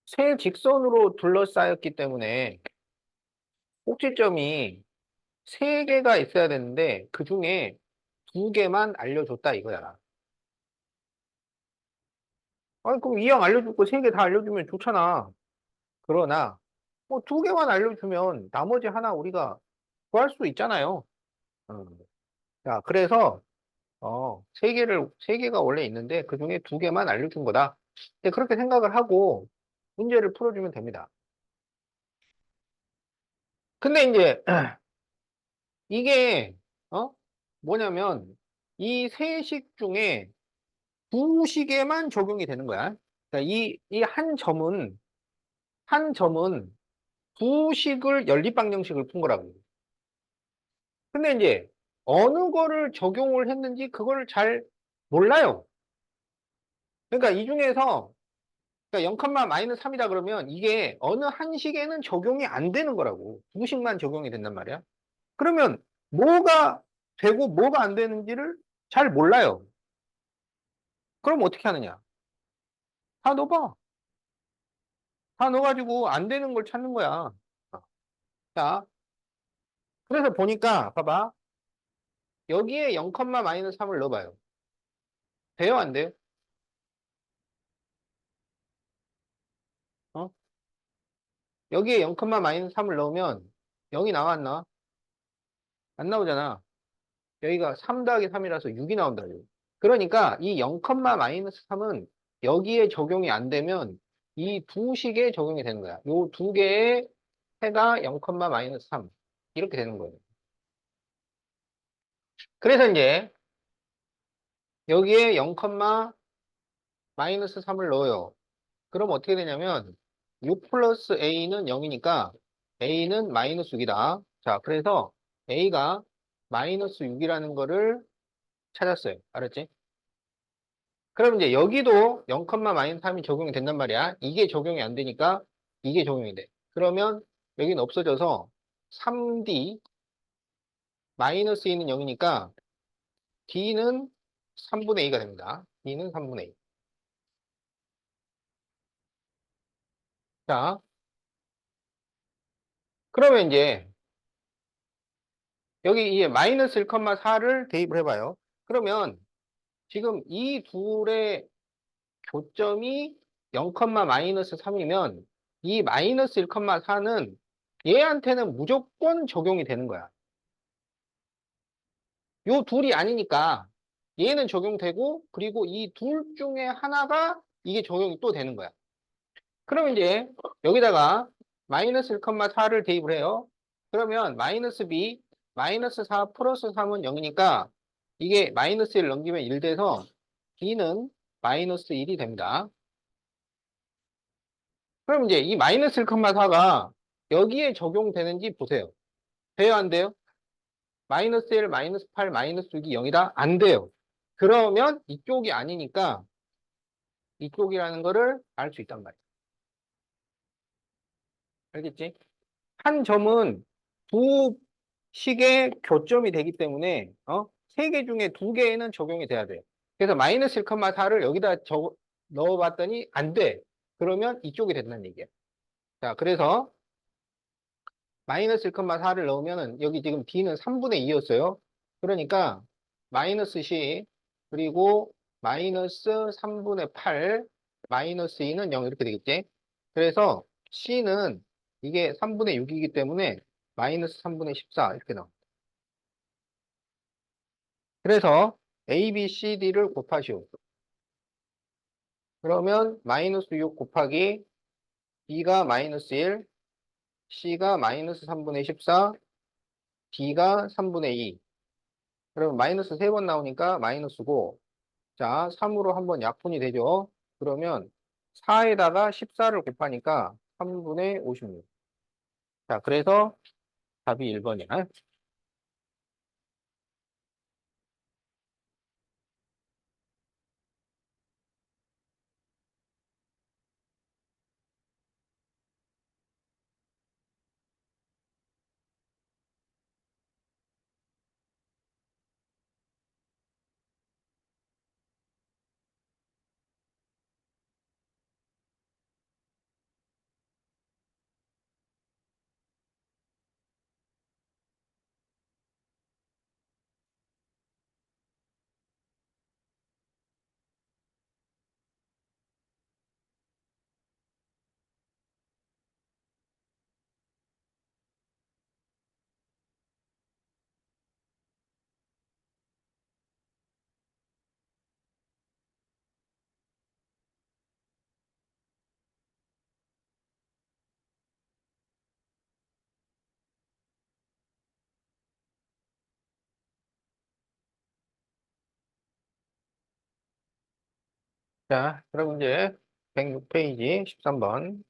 세 직선으로 둘러싸였기 때문에 꼭지점이 세 개가 있어야 되는데 그 중에 두 개만 알려줬다 이거야. 아니, 그럼 이왕 알려줄 거 세 개 다 알려주면 좋잖아. 그러나, 뭐 두 개만 알려주면 나머지 하나 우리가 구할 수 있잖아요. 어. 자, 그래서, 세 개가 원래 있는데, 그 중에 두 개만 알려준 거다. 근데 그렇게 생각을 하고, 문제를 풀어주면 됩니다. 근데 이제, 이게, 어? 뭐냐면, 이 세 식 중에 두 식에만 적용이 되는 거야. 그러니까 이 한 점은 두 식을 연립방정식을 푼 거라고. 근데 이제, 어느 거를 적용을 했는지 그걸 잘 몰라요. 그러니까 이 중에서, 그러니까 0, 마이너스 3이다 그러면 이게 어느 한 식에는 적용이 안 되는 거라고. 두 식만 적용이 된단 말이야. 그러면 뭐가 되고 뭐가 안 되는지를 잘 몰라요. 그럼 어떻게 하느냐? 다 넣어봐. 다 넣어가지고 안 되는 걸 찾는 거야. 자, 그래서 보니까, 봐봐. 여기에 0, 마이너스 3을 넣어봐요. 돼요, 안 돼요? 어? 여기에 0, 마이너스 3을 넣으면 0이 나와, 안 나와? 안 나오잖아. 여기가 3 더하기 3이라서 6이 나온다. 그러니까 이 0, 마이너스 3은 여기에 적용이 안 되면 이 두 식에 적용이 되는 거야. 요 두 개의 해가 0, 마이너스 3. 이렇게 되는 거예요. 그래서 이제 여기에 0, 마이너스 3을 넣어요. 그럼 어떻게 되냐면 6 플러스 a는 0이니까 a는 마이너스 6이다. 자, 그래서 a가 마이너스 6이라는 거를 찾았어요. 알았지? 그럼 이제 여기도 0, 마이너스 3이 적용이 된단 말이야. 이게 적용이 안 되니까 이게 적용이 돼. 그러면 여기는 없어져서 3d 마이너스 2는 0이니까 d는 3분의 2가 됩니다. d는 3분의 2. 자, 그러면 이제 여기 이제 마이너스 1,4를 대입을 해봐요. 그러면 지금 이 둘의 교점이 0, 마이너스 3이면 이 마이너스 1,4는 얘한테는 무조건 적용이 되는 거야. 요 둘이 아니니까 얘는 적용되고 그리고 이 둘 중에 하나가 이게 적용이 또 되는 거야. 그러면 이제 여기다가 마이너스 1,4를 대입을 해요. 그러면 마이너스 b 마이너스 4 플러스 3은 0이니까 이게 마이너스 1 넘기면 1 돼서 b는 마이너스 1이 됩니다. 그럼 이제 이 마이너스 1,4가 여기에 적용되는지 보세요. 돼요, 안 돼요? 마이너스 1, 마이너스 8, 마이너스 6이 0이다? 안 돼요. 그러면 이쪽이 아니니까 이쪽이라는 거를 알 수 있단 말이야. 알겠지? 한 점은 두 식의 교점이 되기 때문에 세 개 중에 두 개에는 적용이 돼야 돼요. 그래서 마이너스 1,4를 여기다 넣어봤더니 안 돼. 그러면 이쪽이 된다는 얘기야. 자, 그래서 마이너스 1,4를 넣으면은 여기 지금 D는 3분의 2였어요. 그러니까 마이너스 C 그리고 마이너스 3분의 8 마이너스 2는 0 이렇게 되겠지. 그래서 C는 이게 3분의 6이기 때문에 마이너스 3분의 14 이렇게 나옵니다. 그래서 A, B, C, D를 곱하시오. 그러면 마이너스 6 곱하기 B가 마이너스 1, C가 마이너스 3분의 14, D가 3분의 2. 그러면 마이너스 3번 나오니까 마이너스고, 자, 3으로 한번 약분이 되죠. 그러면 4에다가 14를 곱하니까 3분의 56. 자, 그래서 답이 1번이야. 자, 그럼 이제 106페이지 13번.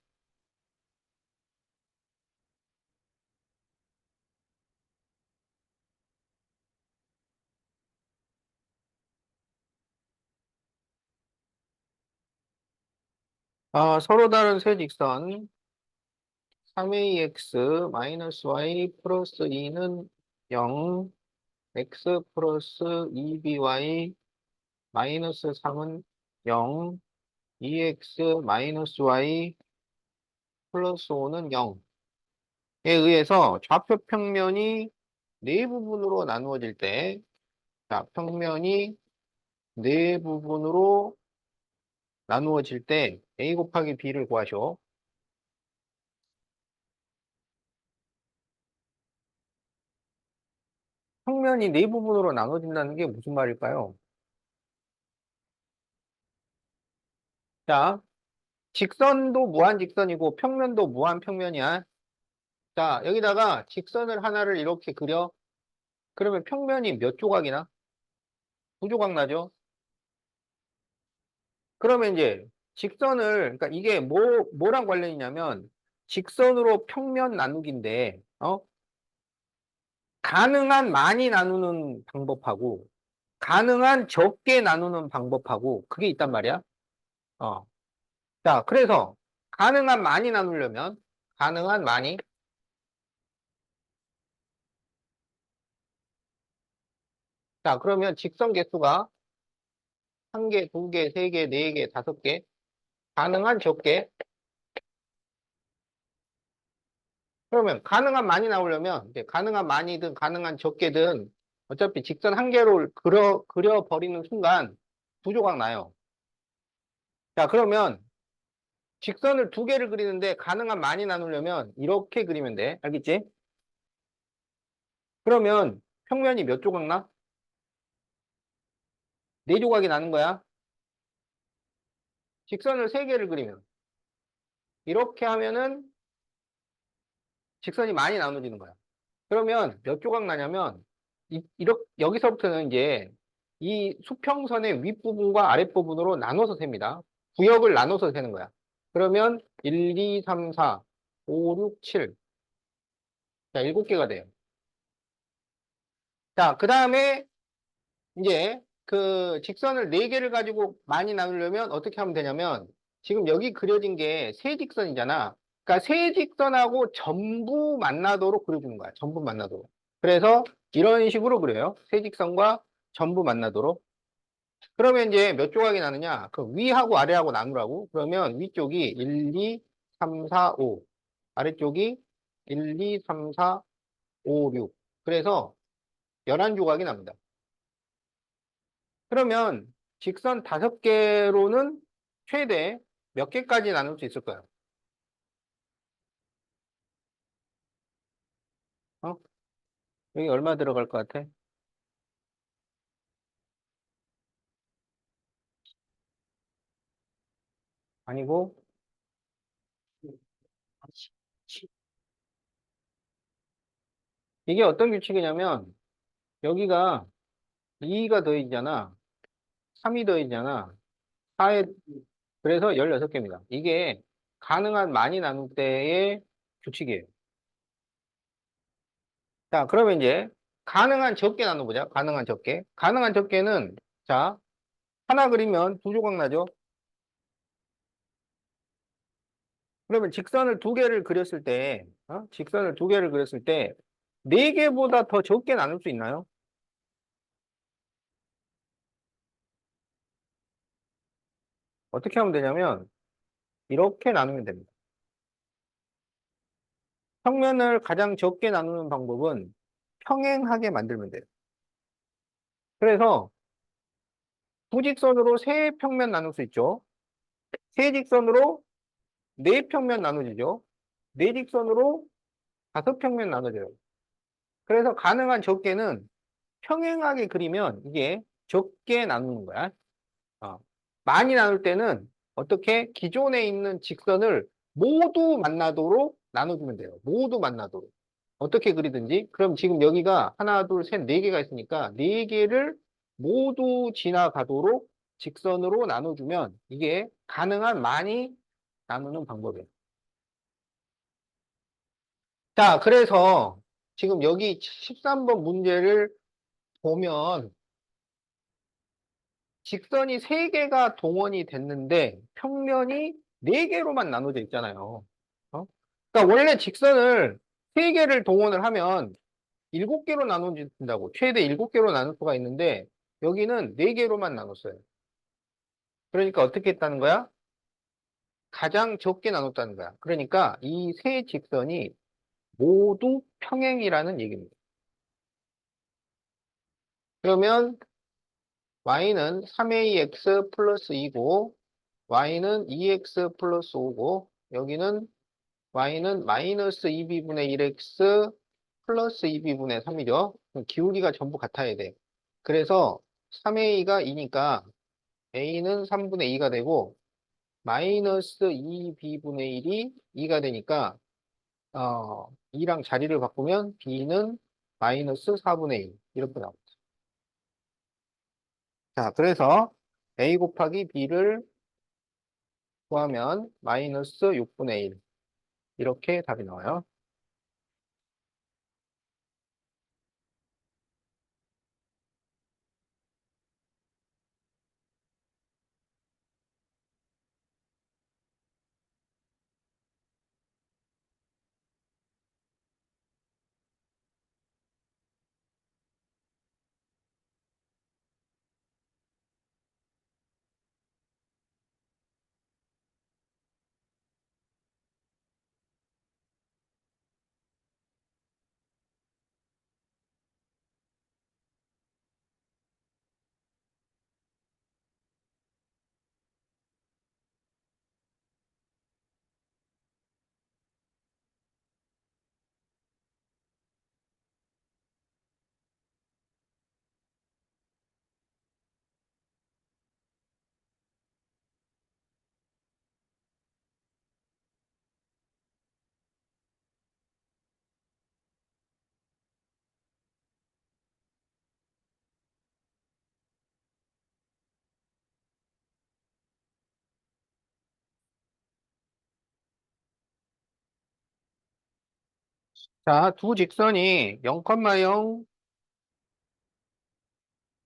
서로 다른 세 직선 3ax 마이너스 y 플러스 2는 0, x 플러스 2by 마이너스 3은 0, 2x 마이너스 y 플러스 5는 0에 의해서 좌표 평면이 네 부분으로 나누어질 때, 자, 평면이 네 부분으로 나누어질 때 a 곱하기 b를 구하시오. 평면이 네 부분으로 나눠진다는 게 무슨 말일까요? 자, 직선도 무한직선이고 평면도 무한평면이야. 자, 여기다가 직선을 하나를 이렇게 그려. 그러면 평면이 몇 조각이나? 두 조각 나죠? 그러면 이제 직선을, 그러니까 이게 뭐랑 관련이냐면 직선으로 평면 나누기인데, 가능한 많이 나누는 방법하고 가능한 적게 나누는 방법하고 그게 있단 말이야. 어. 자, 그래서 가능한 많이 나누려면 가능한 많이. 자, 그러면 직선 개수가 한 개, 두 개, 세 개, 네 개, 다섯 개. 가능한 적게. 그러면 가능한 많이 나오려면 이제 가능한 많이든 가능한 적게든 어차피 직선 한 개로 그려버리는 순간 두 조각 나요. 자, 그러면 직선을 두 개를 그리는데 가능한 많이 나누려면 이렇게 그리면 돼. 알겠지? 그러면 평면이 몇 조각 나? 네 조각이 나는 거야. 직선을 세 개를 그리면. 이렇게 하면은 직선이 많이 나눠지는 거야. 그러면 몇 조각 나냐면, 여기서부터는 이제 이 수평선의 윗부분과 아랫부분으로 나눠서 셉니다. 구역을 나눠서 세는 거야. 그러면 1, 2, 3, 4, 5, 6, 7. 자, 7개가 돼요. 자, 그 다음에 이제 그 직선을 4개를 가지고 많이 나누려면 어떻게 하면 되냐면, 지금 여기 그려진 게 세직선이잖아. 그러니까 세직선하고 전부 만나도록 그려주는 거야. 전부 만나도록. 그래서 이런 식으로 그려요. 세직선과 전부 만나도록. 그러면 이제 몇 조각이 나느냐? 그 위하고 아래하고 나누라고. 그러면 위쪽이 1, 2, 3, 4, 5. 아래쪽이 1, 2, 3, 4, 5, 6. 그래서 11조각이 납니다. 그러면 직선 5개로는 최대 몇 개까지 나눌 수 있을까요? 어? 여기 얼마 들어갈 것 같아? 아니고, 이게 어떤 규칙이냐면, 여기가 2가 더해지잖아. 3이 더해지잖아. 4에, 그래서 16개입니다. 이게 가능한 많이 나눌 때의 규칙이에요. 자, 그러면 이제 가능한 적게 나눠보자. 가능한 적게. 가능한 적게는, 자, 하나 그리면 두 조각 나죠? 그러면 직선을 두 개를 그렸을 때, 직선을 두 개를 그렸을 때, 네 개보다 더 적게 나눌 수 있나요? 어떻게 하면 되냐면, 이렇게 나누면 됩니다. 평면을 가장 적게 나누는 방법은 평행하게 만들면 돼요. 그래서 두 직선으로 세 평면 나눌 수 있죠. 세 직선으로 네 평면 나누지죠. 네 직선으로 다섯 평면 나눠져요. 그래서 가능한 적게는 평행하게 그리면 이게 적게 나누는 거야. 어. 많이 나눌 때는 어떻게 기존에 있는 직선을 모두 만나도록 나눠주면 돼요. 모두 만나도록. 어떻게 그리든지. 그럼 지금 여기가 하나, 둘, 셋, 네 개가 있으니까 네 개를 모두 지나가도록 직선으로 나눠주면 이게 가능한 많이 나누는 방법이에요. 자, 그래서 지금 여기 13번 문제를 보면 직선이 3개가 동원이 됐는데 평면이 4개로만 나눠져 있잖아요. 어? 그러니까 원래 직선을 3개를 동원을 하면 7개로 나눠진다고. 최대 7개로 나눌 수가 있는데 여기는 4개로만 나눴어요. 그러니까 어떻게 했다는 거야? 가장 적게 나눴다는 거야. 그러니까 이 세 직선이 모두 평행이라는 얘기입니다. 그러면 y는 3ax 플러스 2고 y는 2x 플러스 5고 여기는 y는 마이너스 2b분의 1x 플러스 2b분의 3이죠. 기울기가 전부 같아야 돼. 그래서 3a가 2니까 a는 3분의 2가 되고 마이너스 2b분의 1이 2가 되니까 2랑 자리를 바꾸면 b는 마이너스 4분의 1 이렇게 나옵니다. 자, 그래서 a 곱하기 b를 구하면 마이너스 6분의 1 이렇게 답이 나와요. 자, 두 직선이 0,0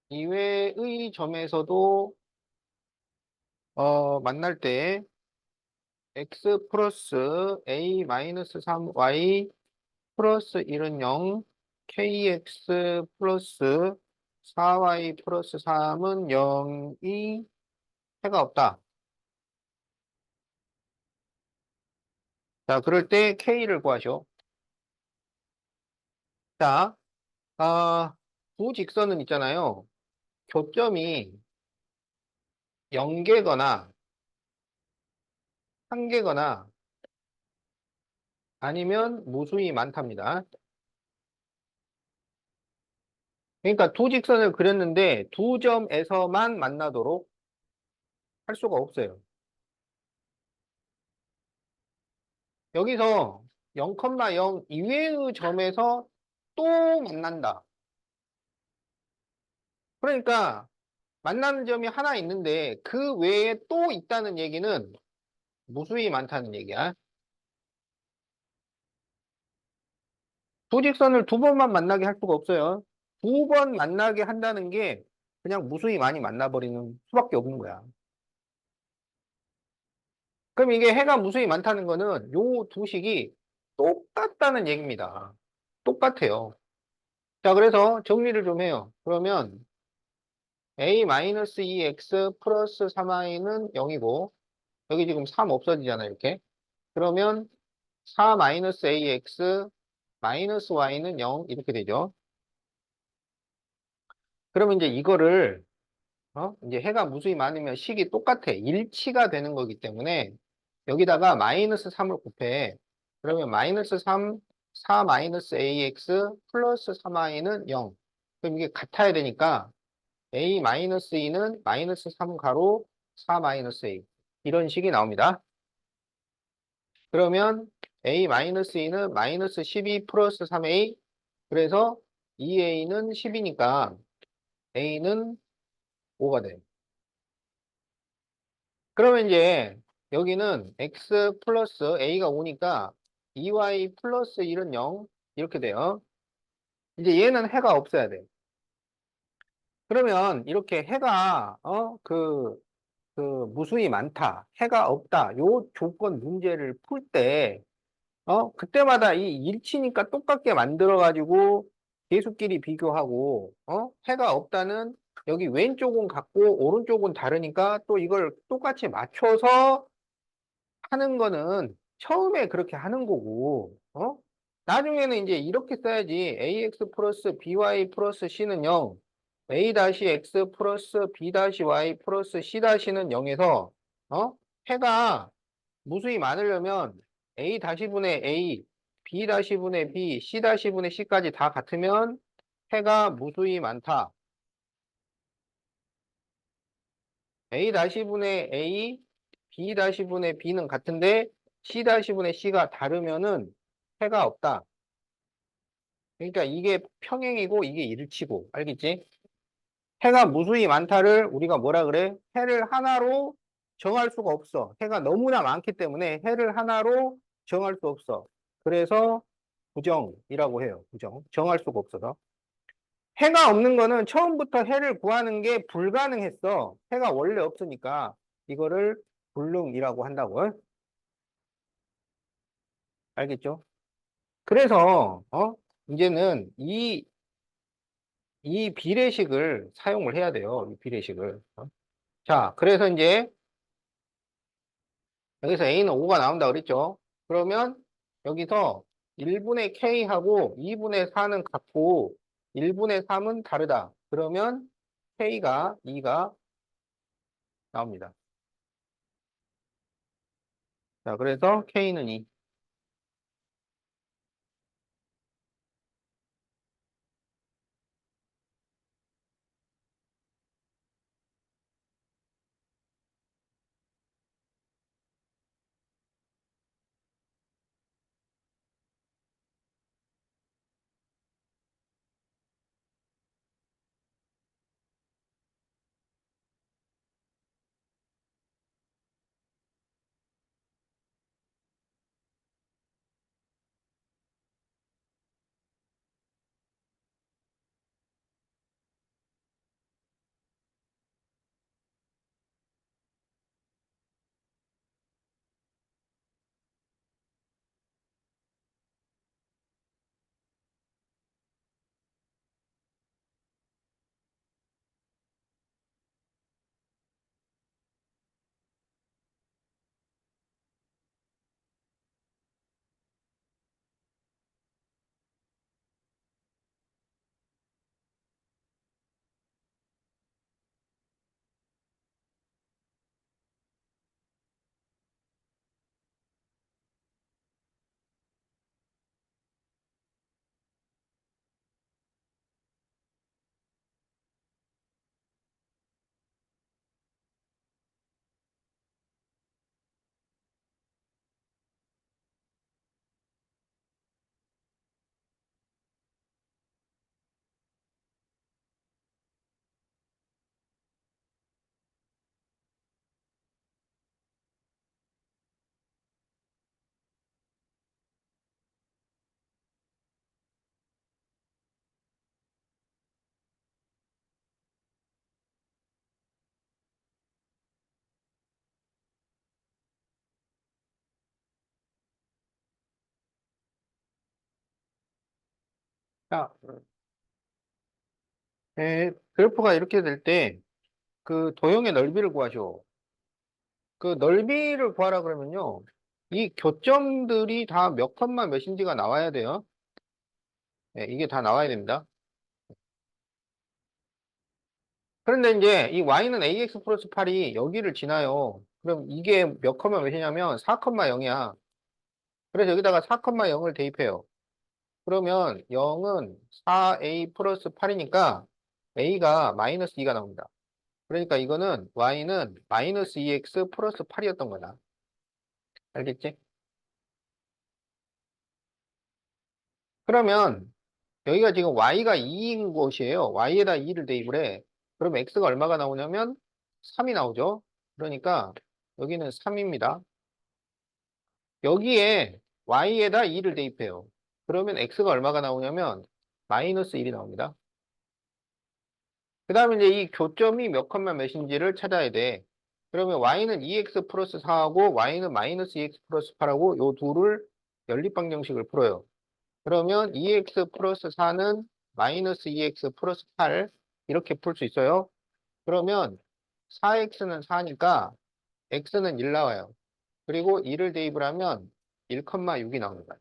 이외의 점에서도 만날 때 x 플러스 a 마이너스 3y 플러스 1은 0, kx 플러스 4y 플러스 3은 0이 해가 없다. 자, 그럴 때 k를 구하시오. 자, 두 직선은 있잖아요. 교점이 0개거나 1개거나 아니면 무수히 많답니다. 그러니까 두 직선을 그렸는데 두 점에서만 만나도록 할 수가 없어요. 여기서 0,0 이외의 점에서 또 만난다. 그러니까 만나는 점이 하나 있는데 그 외에 또 있다는 얘기는 무수히 많다는 얘기야. 두 직선을 두 번만 만나게 할 수가 없어요. 두 번 만나게 한다는 게 그냥 무수히 많이 만나버리는 수밖에 없는 거야. 그럼 이게 해가 무수히 많다는 거는 요 두 식이 똑같다는 얘기입니다. 똑같아요. 자, 그래서 정리를 좀 해요. 그러면 a-2x 플러스 3i는 0이고 여기 지금 3 없어지잖아요. 이렇게. 그러면 4-ax 마이너스 y는 0 이렇게 되죠. 그러면 이제 이거를 이제 해가 무수히 많으면 식이 똑같아. 일치가 되는 거기 때문에 여기다가 마이너스 3을 곱해. 그러면 마이너스 3, 4 마이너스 ax 플러스 3i는 0. 그럼 이게 같아야 되니까 a 마이너스 2는 마이너스 3 가로 4 마이너스 a. 이런 식이 나옵니다. 그러면 a 마이너스 2는 마이너스 12 플러스 3a. 그래서 2a는 10이니까 a는 5가 돼요. 그러면 이제 여기는 x 플러스 a가 오니까 2y 플러스 1은 0 이렇게 돼요. 이제 얘는 해가 없어야 돼. 그러면 이렇게 해가 그 무수히 많다, 해가 없다, 요 조건 문제를 풀 때, 그때마다 이 일치니까 똑같게 만들어가지고 계수끼리 비교하고, 해가 없다는 여기 왼쪽은 같고 오른쪽은 다르니까 또 이걸 똑같이 맞춰서 하는 거는 처음에 그렇게 하는 거고, 나중에는 이제 이렇게 써야지. ax 플러스 by 플러스 c는 0, a 다시 x 플러스 b 다시 y 플러스 c 다시는 0에서, 해가 무수히 많으려면 a 다시 분의 a, b 다시 분의 b, c 다시 분의 c까지 다 같으면 해가 무수히 많다. a 다시 분의 a, b 다시 분의 b는 같은데 c 다시 분의 c가 다르면은 해가 없다. 그러니까 이게 평행이고 이게 일치고, 알겠지? 해가 무수히 많다를 우리가 뭐라 그래? 해를 하나로 정할 수가 없어. 해가 너무나 많기 때문에 해를 하나로 정할 수 없어. 그래서 부정이라고 해요. 부정. 정할 수가 없어서. 해가 없는 거는 처음부터 해를 구하는 게 불가능했어. 해가 원래 없으니까 이거를 불능이라고 한다고. 알겠죠? 그래서 이제는 이 비례식을 사용을 해야 돼요. 이 비례식을. 자, 그래서 이제 여기서 A는 5가 나온다 그랬죠? 그러면 여기서 1분의 K하고 2분의 4는 같고 1분의 3은 다르다. 그러면 K가 2가 나옵니다. 자, 그래서 K는 2. 자, 그래프가 이렇게 될 때 그 도형의 넓이를 구하죠. 그 넓이를 구하라 그러면요. 이 교점들이 다 몇 컴마 몇인지가 나와야 돼요. 이게 다 나와야 됩니다. 그런데 이제 이 y는 ax 플러스 8이 여기를 지나요. 그럼 이게 몇 컴마 몇이냐면 4 컴마 0이야. 그래서 여기다가 4 컴마 0을 대입해요. 그러면 0은 4a 플러스 8이니까 a가 마이너스 2가 나옵니다. 그러니까 이거는 y는 마이너스 2x 플러스 8이었던 거다. 알겠지? 그러면 여기가 지금 y가 2인 곳이에요. y에다 2를 대입을 해. 그럼 x가 얼마가 나오냐면 3이 나오죠. 그러니까 여기는 3입니다. 여기에 y에다 2를 대입해요. 그러면 x가 얼마가 나오냐면 마이너스 1이 나옵니다. 그 다음에 이제 이 교점이 몇 컴마 몇인지를 찾아야 돼. 그러면 y는 2x 플러스 4하고 y는 마이너스 2x 플러스 8하고 요 둘을 연립방정식을 풀어요. 그러면 2x 플러스 4는 마이너스 2x 플러스 8 이렇게 풀 수 있어요. 그러면 4x는 4니까 x는 1 나와요. 그리고 2를 대입을 하면 1,6이 나옵니다.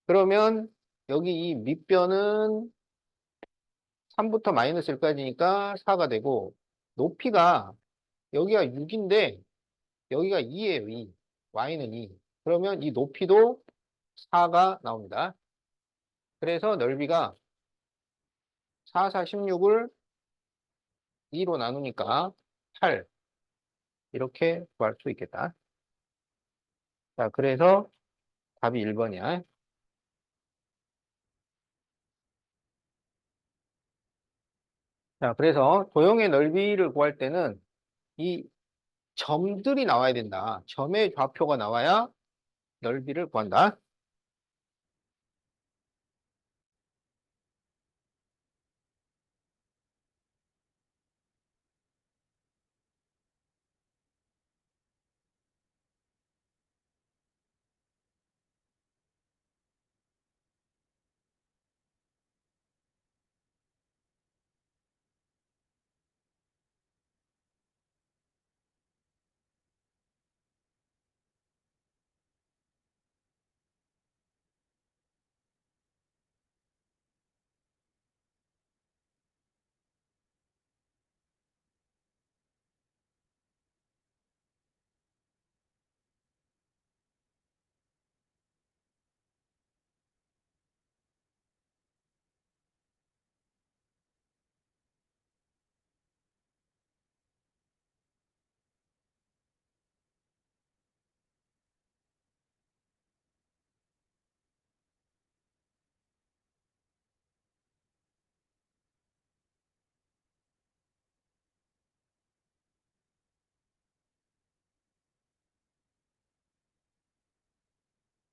그러면 여기 이 밑변은 3부터 마이너스 1까지니까 4가 되고 높이가 여기가 6인데 여기가 2예요. 2. y는 2. 그러면 이 높이도 4가 나옵니다. 그래서 넓이가 4, 4, 16을 2로 나누니까 8 이렇게 구할 수 있겠다. 자, 그래서 답이 1번이야. 자, 그래서 도형의 넓이를 구할 때는 이 점들이 나와야 된다. 점의 좌표가 나와야 넓이를 구한다.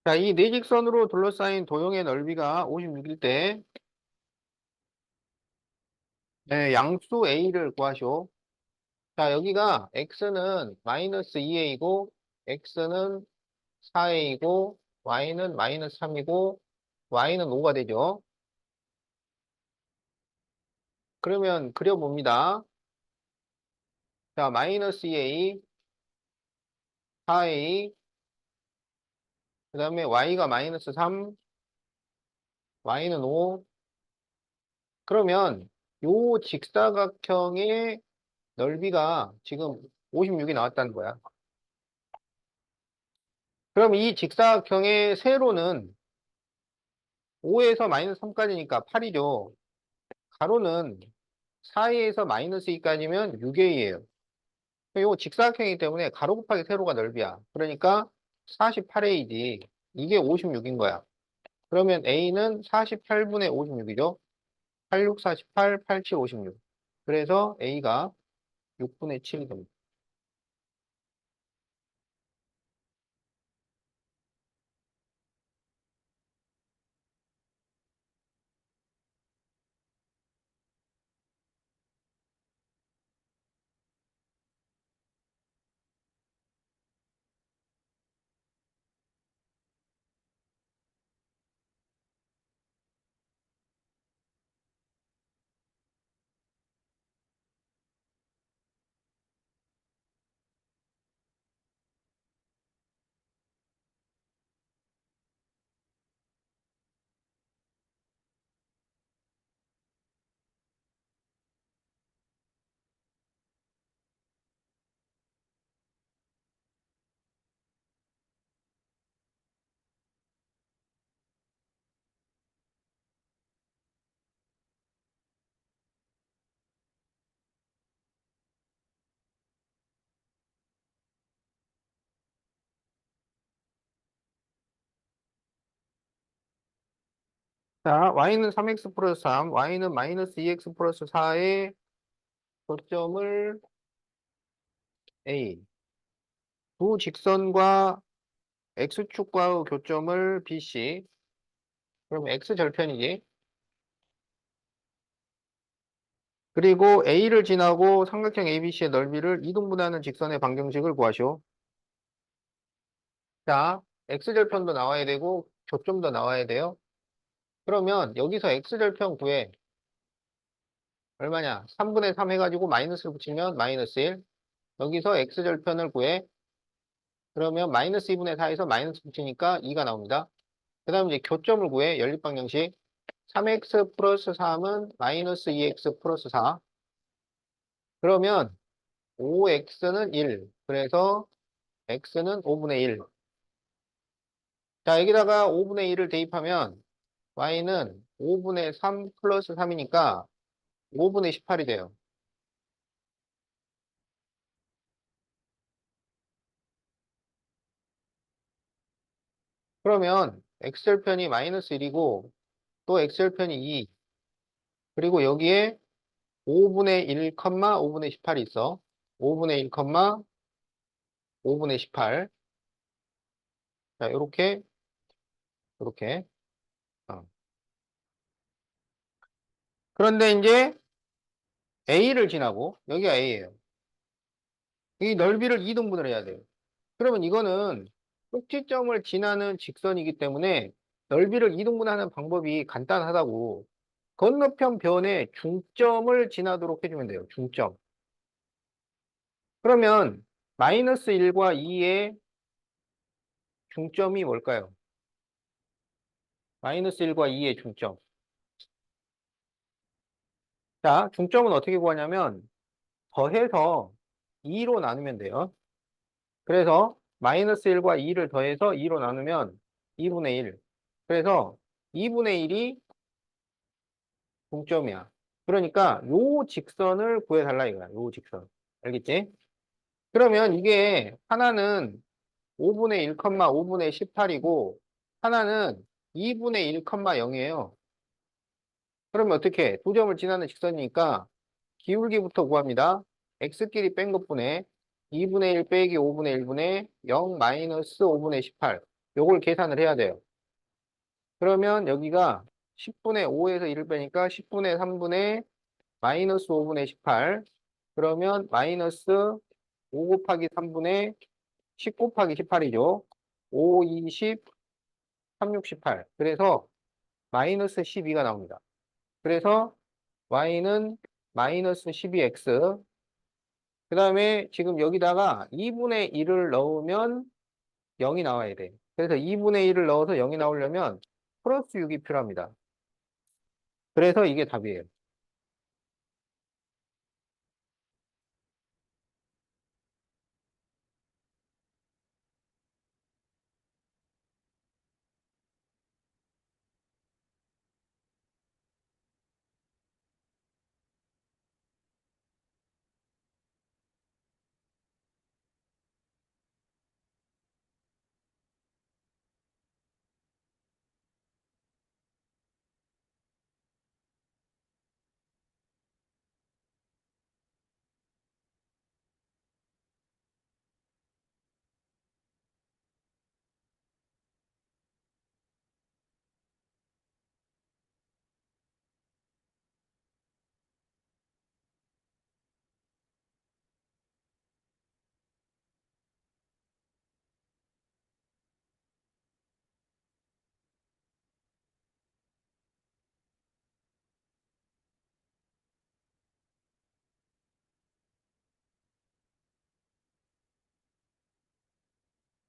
자, 이 네직선으로 둘러싸인 도형의 넓이가 56일 때 네, 양수 A를 구하시오. 자, 여기가 X는 마이너스 2A이고 X는 4A이고 Y는 마이너스 3이고 Y는 5가 되죠. 그러면 그려봅니다. 자, 마이너스 2A, 4A, 그 다음에 Y가 마이너스 3, Y는 5. 그러면 요 직사각형의 넓이가 지금 56이 나왔다는 거야. 그럼 이 직사각형의 세로는 5에서 마이너스 3까지니까 8이죠. 가로는 4A에서 마이너스 2까지면 6A예요. 이 직사각형이기 때문에 가로 곱하기 세로가 넓이야. 그러니까 48A지. 이게 56인 거야. 그러면 A는 48분의 56이죠. 86, 48, 87, 56. 그래서 A가 6분의 7이 됩니다. 자, Y는 3X 플러스 3, Y는 마이너스 2X 플러스 4의 거점을 A. 두 직선과 x축과의 교점을 BC. 그럼 x절편이지. 그리고 A를 지나고 삼각형 ABC의 넓이를 이동분하는 직선의 방정식을 구하시오. 자, x절편도 나와야 되고 교점도 나와야 돼요. 그러면 여기서 x절편 구해. 얼마냐? 3분의 3 해가지고 마이너스를 붙이면 마이너스 1. 여기서 x절편을 구해. 그러면 마이너스 2분의 4에서 마이너스 붙이니까 2가 나옵니다. 그 다음 이제 교점을 구해. 연립방정식. 3x 플러스 3은 마이너스 2x 플러스 4. 그러면 5x는 1. 그래서 x는 5분의 1. 자, 여기다가 5분의 1을 대입하면 y는 5분의 3 플러스 3이니까 5분의 18이 돼요. 그러면 x절편이 마이너스 1이고 또 x절편이 2. 그리고 여기에 5분의 1, 5분의 18이 있어. 5분의 1, 5분의 18. 자, 요렇게. 어. 그런데 이제 A를 지나고, 여기가 A예요. 이 넓이를 이등분을 해야 돼요. 그러면 이거는 꼭지점을 지나는 직선이기 때문에 넓이를 이등분하는 방법이 간단하다고. 건너편 변에 중점을 지나도록 해주면 돼요. 중점. 그러면 마이너스 1과 2의 중점이 뭘까요? 마이너스 1과 2의 중점. 자, 중점은 어떻게 구하냐면 더해서 2로 나누면 돼요. 그래서 마이너스 1과 2를 더해서 2로 나누면 2분의 1. 그래서 2분의 1이 중점이야. 그러니까 요 직선을 구해달라 이거야. 요 직선. 알겠지? 그러면 이게 하나는 5분의 1, 5분의 18이고 하나는 2분의 1, 0이에요. 그러면 어떻게 해? 두 점을 지나는 직선이니까 기울기부터 구합니다. x끼리 뺀 것분의 2분의 1 빼기 5분의 1분의 0 마이너스 5분의 18. 요걸 계산을 해야 돼요. 그러면 여기가 10분의 5에서 1을 빼니까 10분의 3분의 마이너스 5분의 18. 그러면 마이너스 5 곱하기 3분의 10 곱하기 18이죠. 5, 20, 3, 6, 18. 그래서 마이너스 12가 나옵니다. 그래서 y는 마이너스 12x. 그 다음에 지금 여기다가 2분의 1을 넣으면 0이 나와야 돼. 그래서 2분의 1을 넣어서 0이 나오려면 플러스 6이 필요합니다. 그래서 이게 답이에요.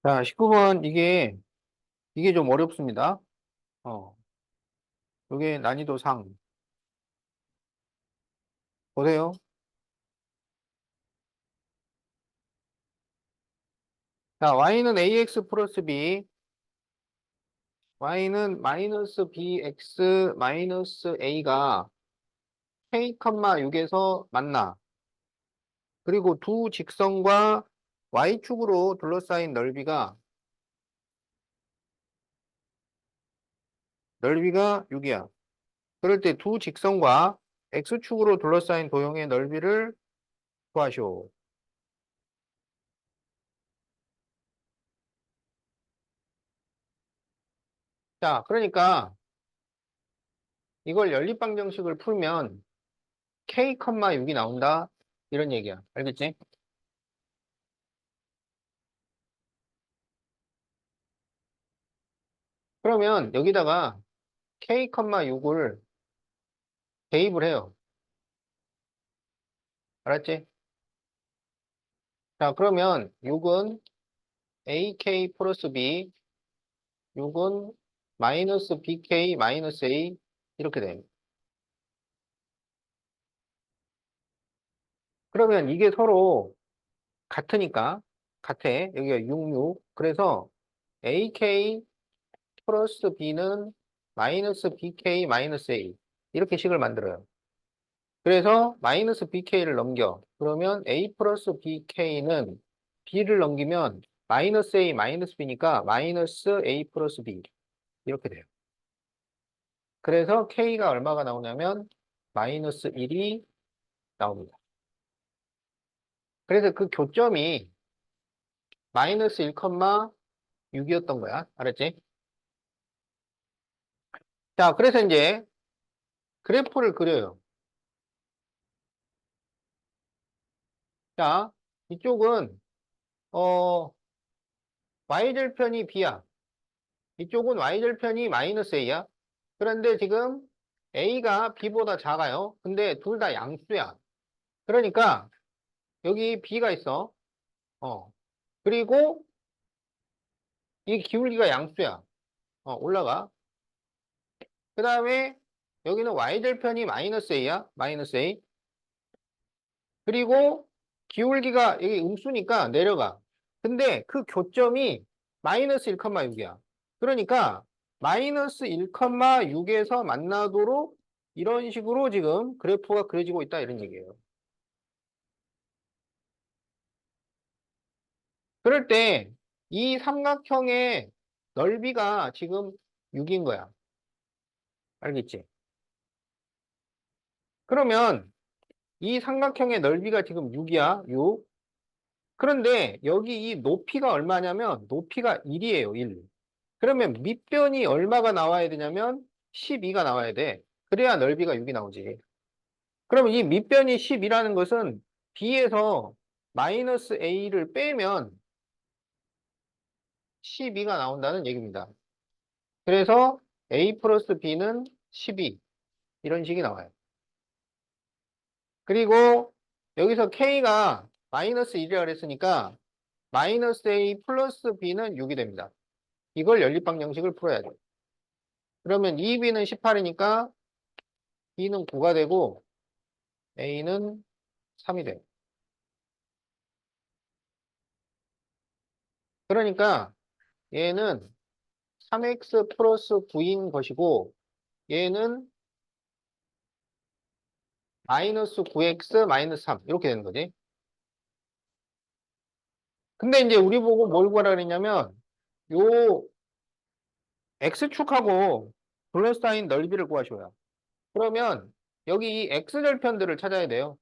자, 19번 이게 좀 어렵습니다. 어, 이게 난이도 상. 보세요. 자, y는 ax 플러스 b, y는 마이너스 bx 마이너스 a가 k, 6에서 만나. 그리고 두 직선과 y축으로 둘러싸인 넓이가 6이야. 그럴 때 두 직선과 x축으로 둘러싸인 도형의 넓이를 구하시오. 자, 그러니까 이걸 연립방정식을 풀면 k, 6이 나온다. 이런 얘기야. 알겠지? 그러면 여기다가 k, 6을 대입을 해요. 알았지? 자, 그러면 6은 ak 플러스 b, 6은 마이너스 bk 마이너스 a 이렇게 됩니다. 그러면 이게 서로 같으니까 같아. 여기가 6, 6. 그래서 AK 플러스 B는 마이너스 BK 마이너스 A 이렇게 식을 만들어요. 그래서 마이너스 BK를 넘겨. 그러면 A 플러스 BK는 B를 넘기면 마이너스 A 마이너스 B니까 마이너스 A 플러스 B 이렇게 돼요. 그래서 K가 얼마가 나오냐면 마이너스 1이 나옵니다. 그래서 그 교점이 마이너스 1,6이었던 거야. 알았지? 자, 그래서 이제 그래프를 그려요. 자, 이쪽은 y절편이 b야. 이쪽은 y절편이 마이너스 a야. 그런데 지금 a가 b보다 작아요. 근데 둘 다 양수야. 그러니까 여기 b가 있어. 어. 그리고 이 기울기가 양수야. 올라가. 그 다음에 여기는 y절편이 마이너스 a야. 마이너스 a. 그리고 기울기가 여기 음수니까 내려가. 근데 그 교점이 마이너스 1,6이야. 그러니까 마이너스 1,6에서 만나도록 이런 식으로 지금 그래프가 그려지고 있다 이런 얘기예요. 그럴 때 이 삼각형의 넓이가 지금 6인 거야. 알겠지? 그러면 이 삼각형의 넓이가 지금 6이야. 6. 그런데 여기 이 높이가 얼마냐면 높이가 1이에요. 1. 그러면 밑변이 얼마가 나와야 되냐면 12가 나와야 돼. 그래야 넓이가 6이 나오지. 그러면 이 밑변이 10이라는 것은 B에서 마이너스 A를 빼면 12가 나온다는 얘기입니다. 그래서 A 플러스 B는 12 이런 식이 나와요. 그리고 여기서 K가 마이너스 1이라 그랬으니까 마이너스 A 플러스 B는 6이 됩니다. 이걸 연립방정식을 풀어야 돼. 그러면 2B는 18이니까 B는 9가 되고 A는 3이 돼. 그러니까 얘는 3x 플러스 9인 것이고 얘는 마이너스 9x 마이너스 3 이렇게 되는 거지. 근데 이제 우리 보고 뭘 구하라 그랬냐면 요 x축하고 둘러싸인 넓이를 구하셔요. 그러면 여기 이 x절편들을 찾아야 돼요.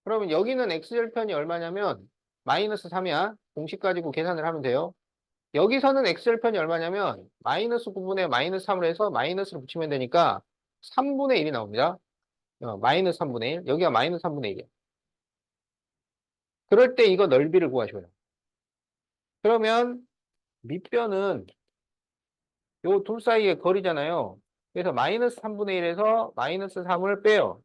그러면 여기는 x절편이 얼마냐면 마이너스 3이야. 공식 가지고 계산을 하면 돼요. 여기서는 x절편이 얼마냐면 마이너스 9분의 마이너스 3을 해서 마이너스를 붙이면 되니까 3분의 1이 나옵니다. 마이너스 3분의 1. 여기가 마이너스 3분의 1이야. 그럴 때 이거 넓이를 구하셔요. 그러면 밑변은 요 둘 사이의 거리잖아요. 그래서 마이너스 3분의 1에서 마이너스 3을 빼요.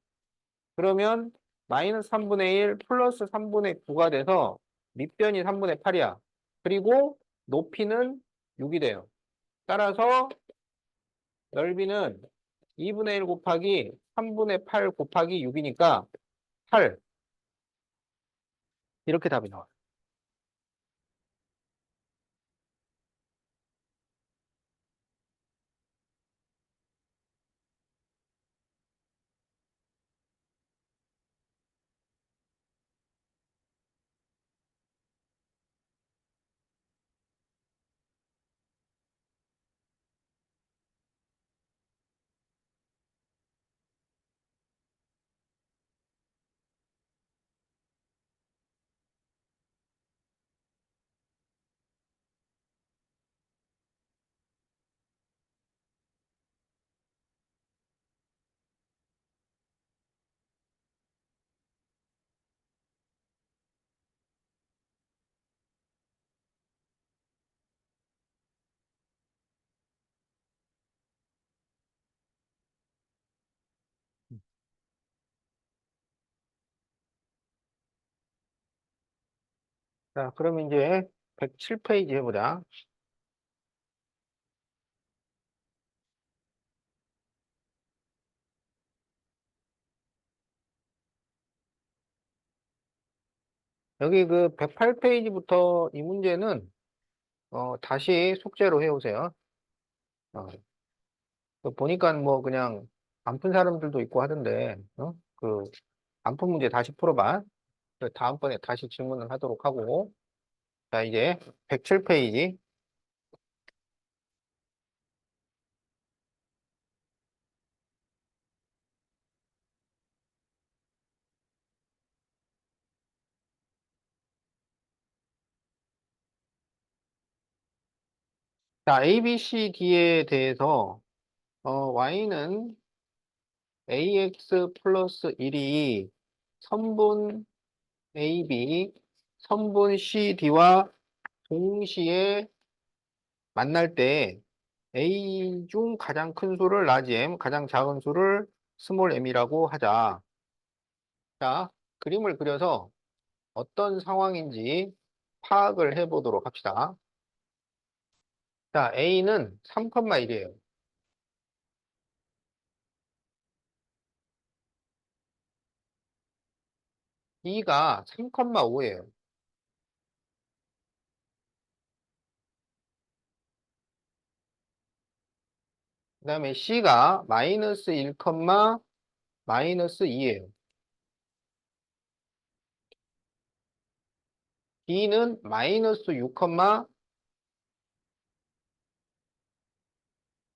그러면 마이너스 3분의 1 플러스 3분의 9가 돼서 밑변이 3분의 8이야. 그리고 높이는 6이 돼요. 따라서 넓이는 2분의 1 곱하기 3분의 8 곱하기 6이니까 8. 이렇게 답이 나와요. 자, 그럼 이제 107페이지 해보자. 여기 그 108페이지부터 이 문제는 다시 숙제로 해오세요. 어, 보니까 뭐 그냥 안 푼 사람들도 있고 하던데, 그 안 푼 문제 다시 풀어봐. 다음번에 다시 질문을 하도록 하고. 자, 이제 107페이지. 자, A, B, C, D에 대해서 Y는 AX 플러스 1이 선분 AB, 선분 CD와 동시에 만날 때 A 중 가장 큰 수를 라지 M, 가장 작은 수를 스몰 m이라고 하자. 자, 그림을 그려서 어떤 상황인지 파악을 해보도록 합시다. 자, A는 3,1이에요. B가 3,5예요. 그 다음에 C가 마이너스 1, 마이너스 2예요. D는 마이너스 6,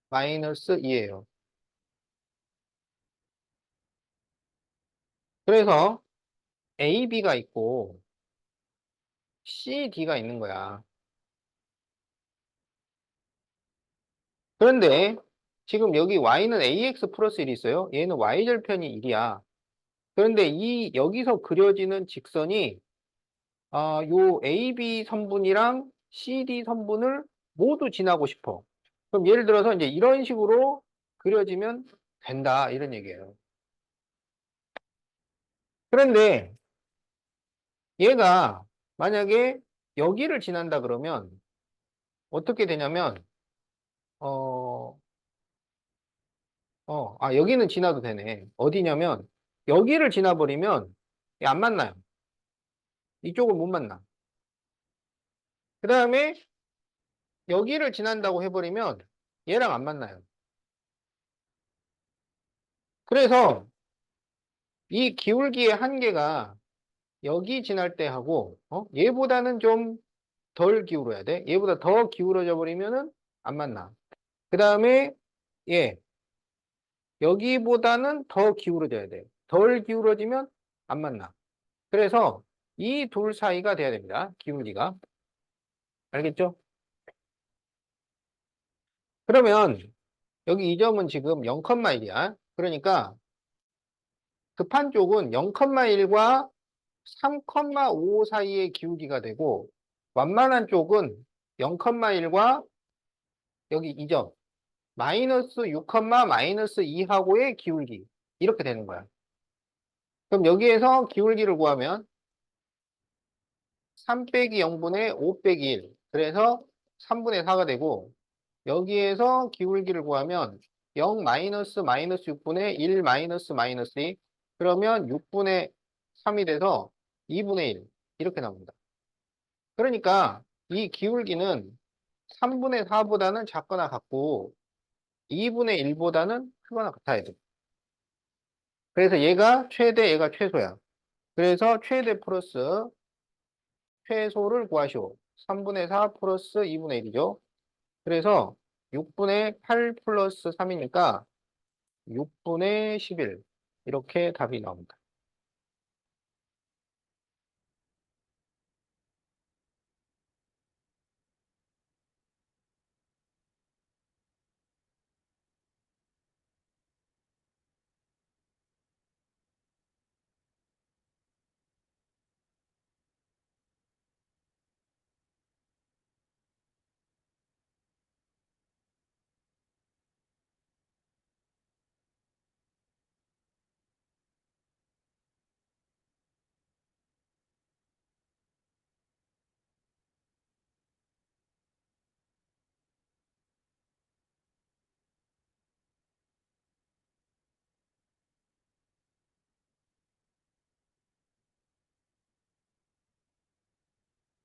마이너스 2예요. 그래서 A, B가 있고 C, D가 있는 거야. 그런데 지금 여기 Y는 AX 플러스 1이 있어요. 얘는 Y절편이 1이야. 그런데 여기서 그려지는 직선이 요 AB 선분이랑 CD 선분을 모두 지나고 싶어. 그럼 예를 들어서 이제 이런 식으로 그려지면 된다. 이런 얘기예요. 그런데 얘가 만약에 여기를 지난다 그러면 어떻게 되냐면, 어, 여기는 지나도 되네. 어디냐면, 여기를 지나버리면 안 만나요. 이쪽은 못 만나. 그 다음에 여기를 지난다고 해버리면 얘랑 안 만나요. 그래서 이 기울기의 한계가 여기 지날 때 하고, 얘보다는 좀 덜 기울어야 돼. 얘보다 더 기울어져 버리면은 안 만나. 그 다음에 얘, 여기보다는 더 기울어져야 돼. 덜 기울어지면 안 만나. 그래서 이 둘 사이가 돼야 됩니다. 기울기가. 알겠죠? 그러면 여기 이 점은 지금 0,1이야. 그러니까 급한 쪽은 0,1과 3,5 사이의 기울기가 되고 완만한 쪽은 0,1과 여기 이 점 마이너스 6, 마이너스 2하고의 기울기 이렇게 되는 거야. 그럼 여기에서 기울기를 구하면 3 빼기 0분의 5 빼기 1 그래서 3분의 4가 되고 여기에서 기울기를 구하면 0 마이너스 마이너스 6분의 1 마이너스 마이너스 2 그러면 6분의 3이 돼서 2분의 1 이렇게 나옵니다. 그러니까 이 기울기는 3분의 4보다는 작거나 같고 2분의 1보다는 크거나 같아야 돼. 그래서 얘가 최대, 얘가 최소야. 그래서 최대 플러스 최소를 구하시오. 3분의 4 플러스 2분의 1이죠. 그래서 6분의 8 플러스 3이니까 6분의 11 이렇게 답이 나옵니다.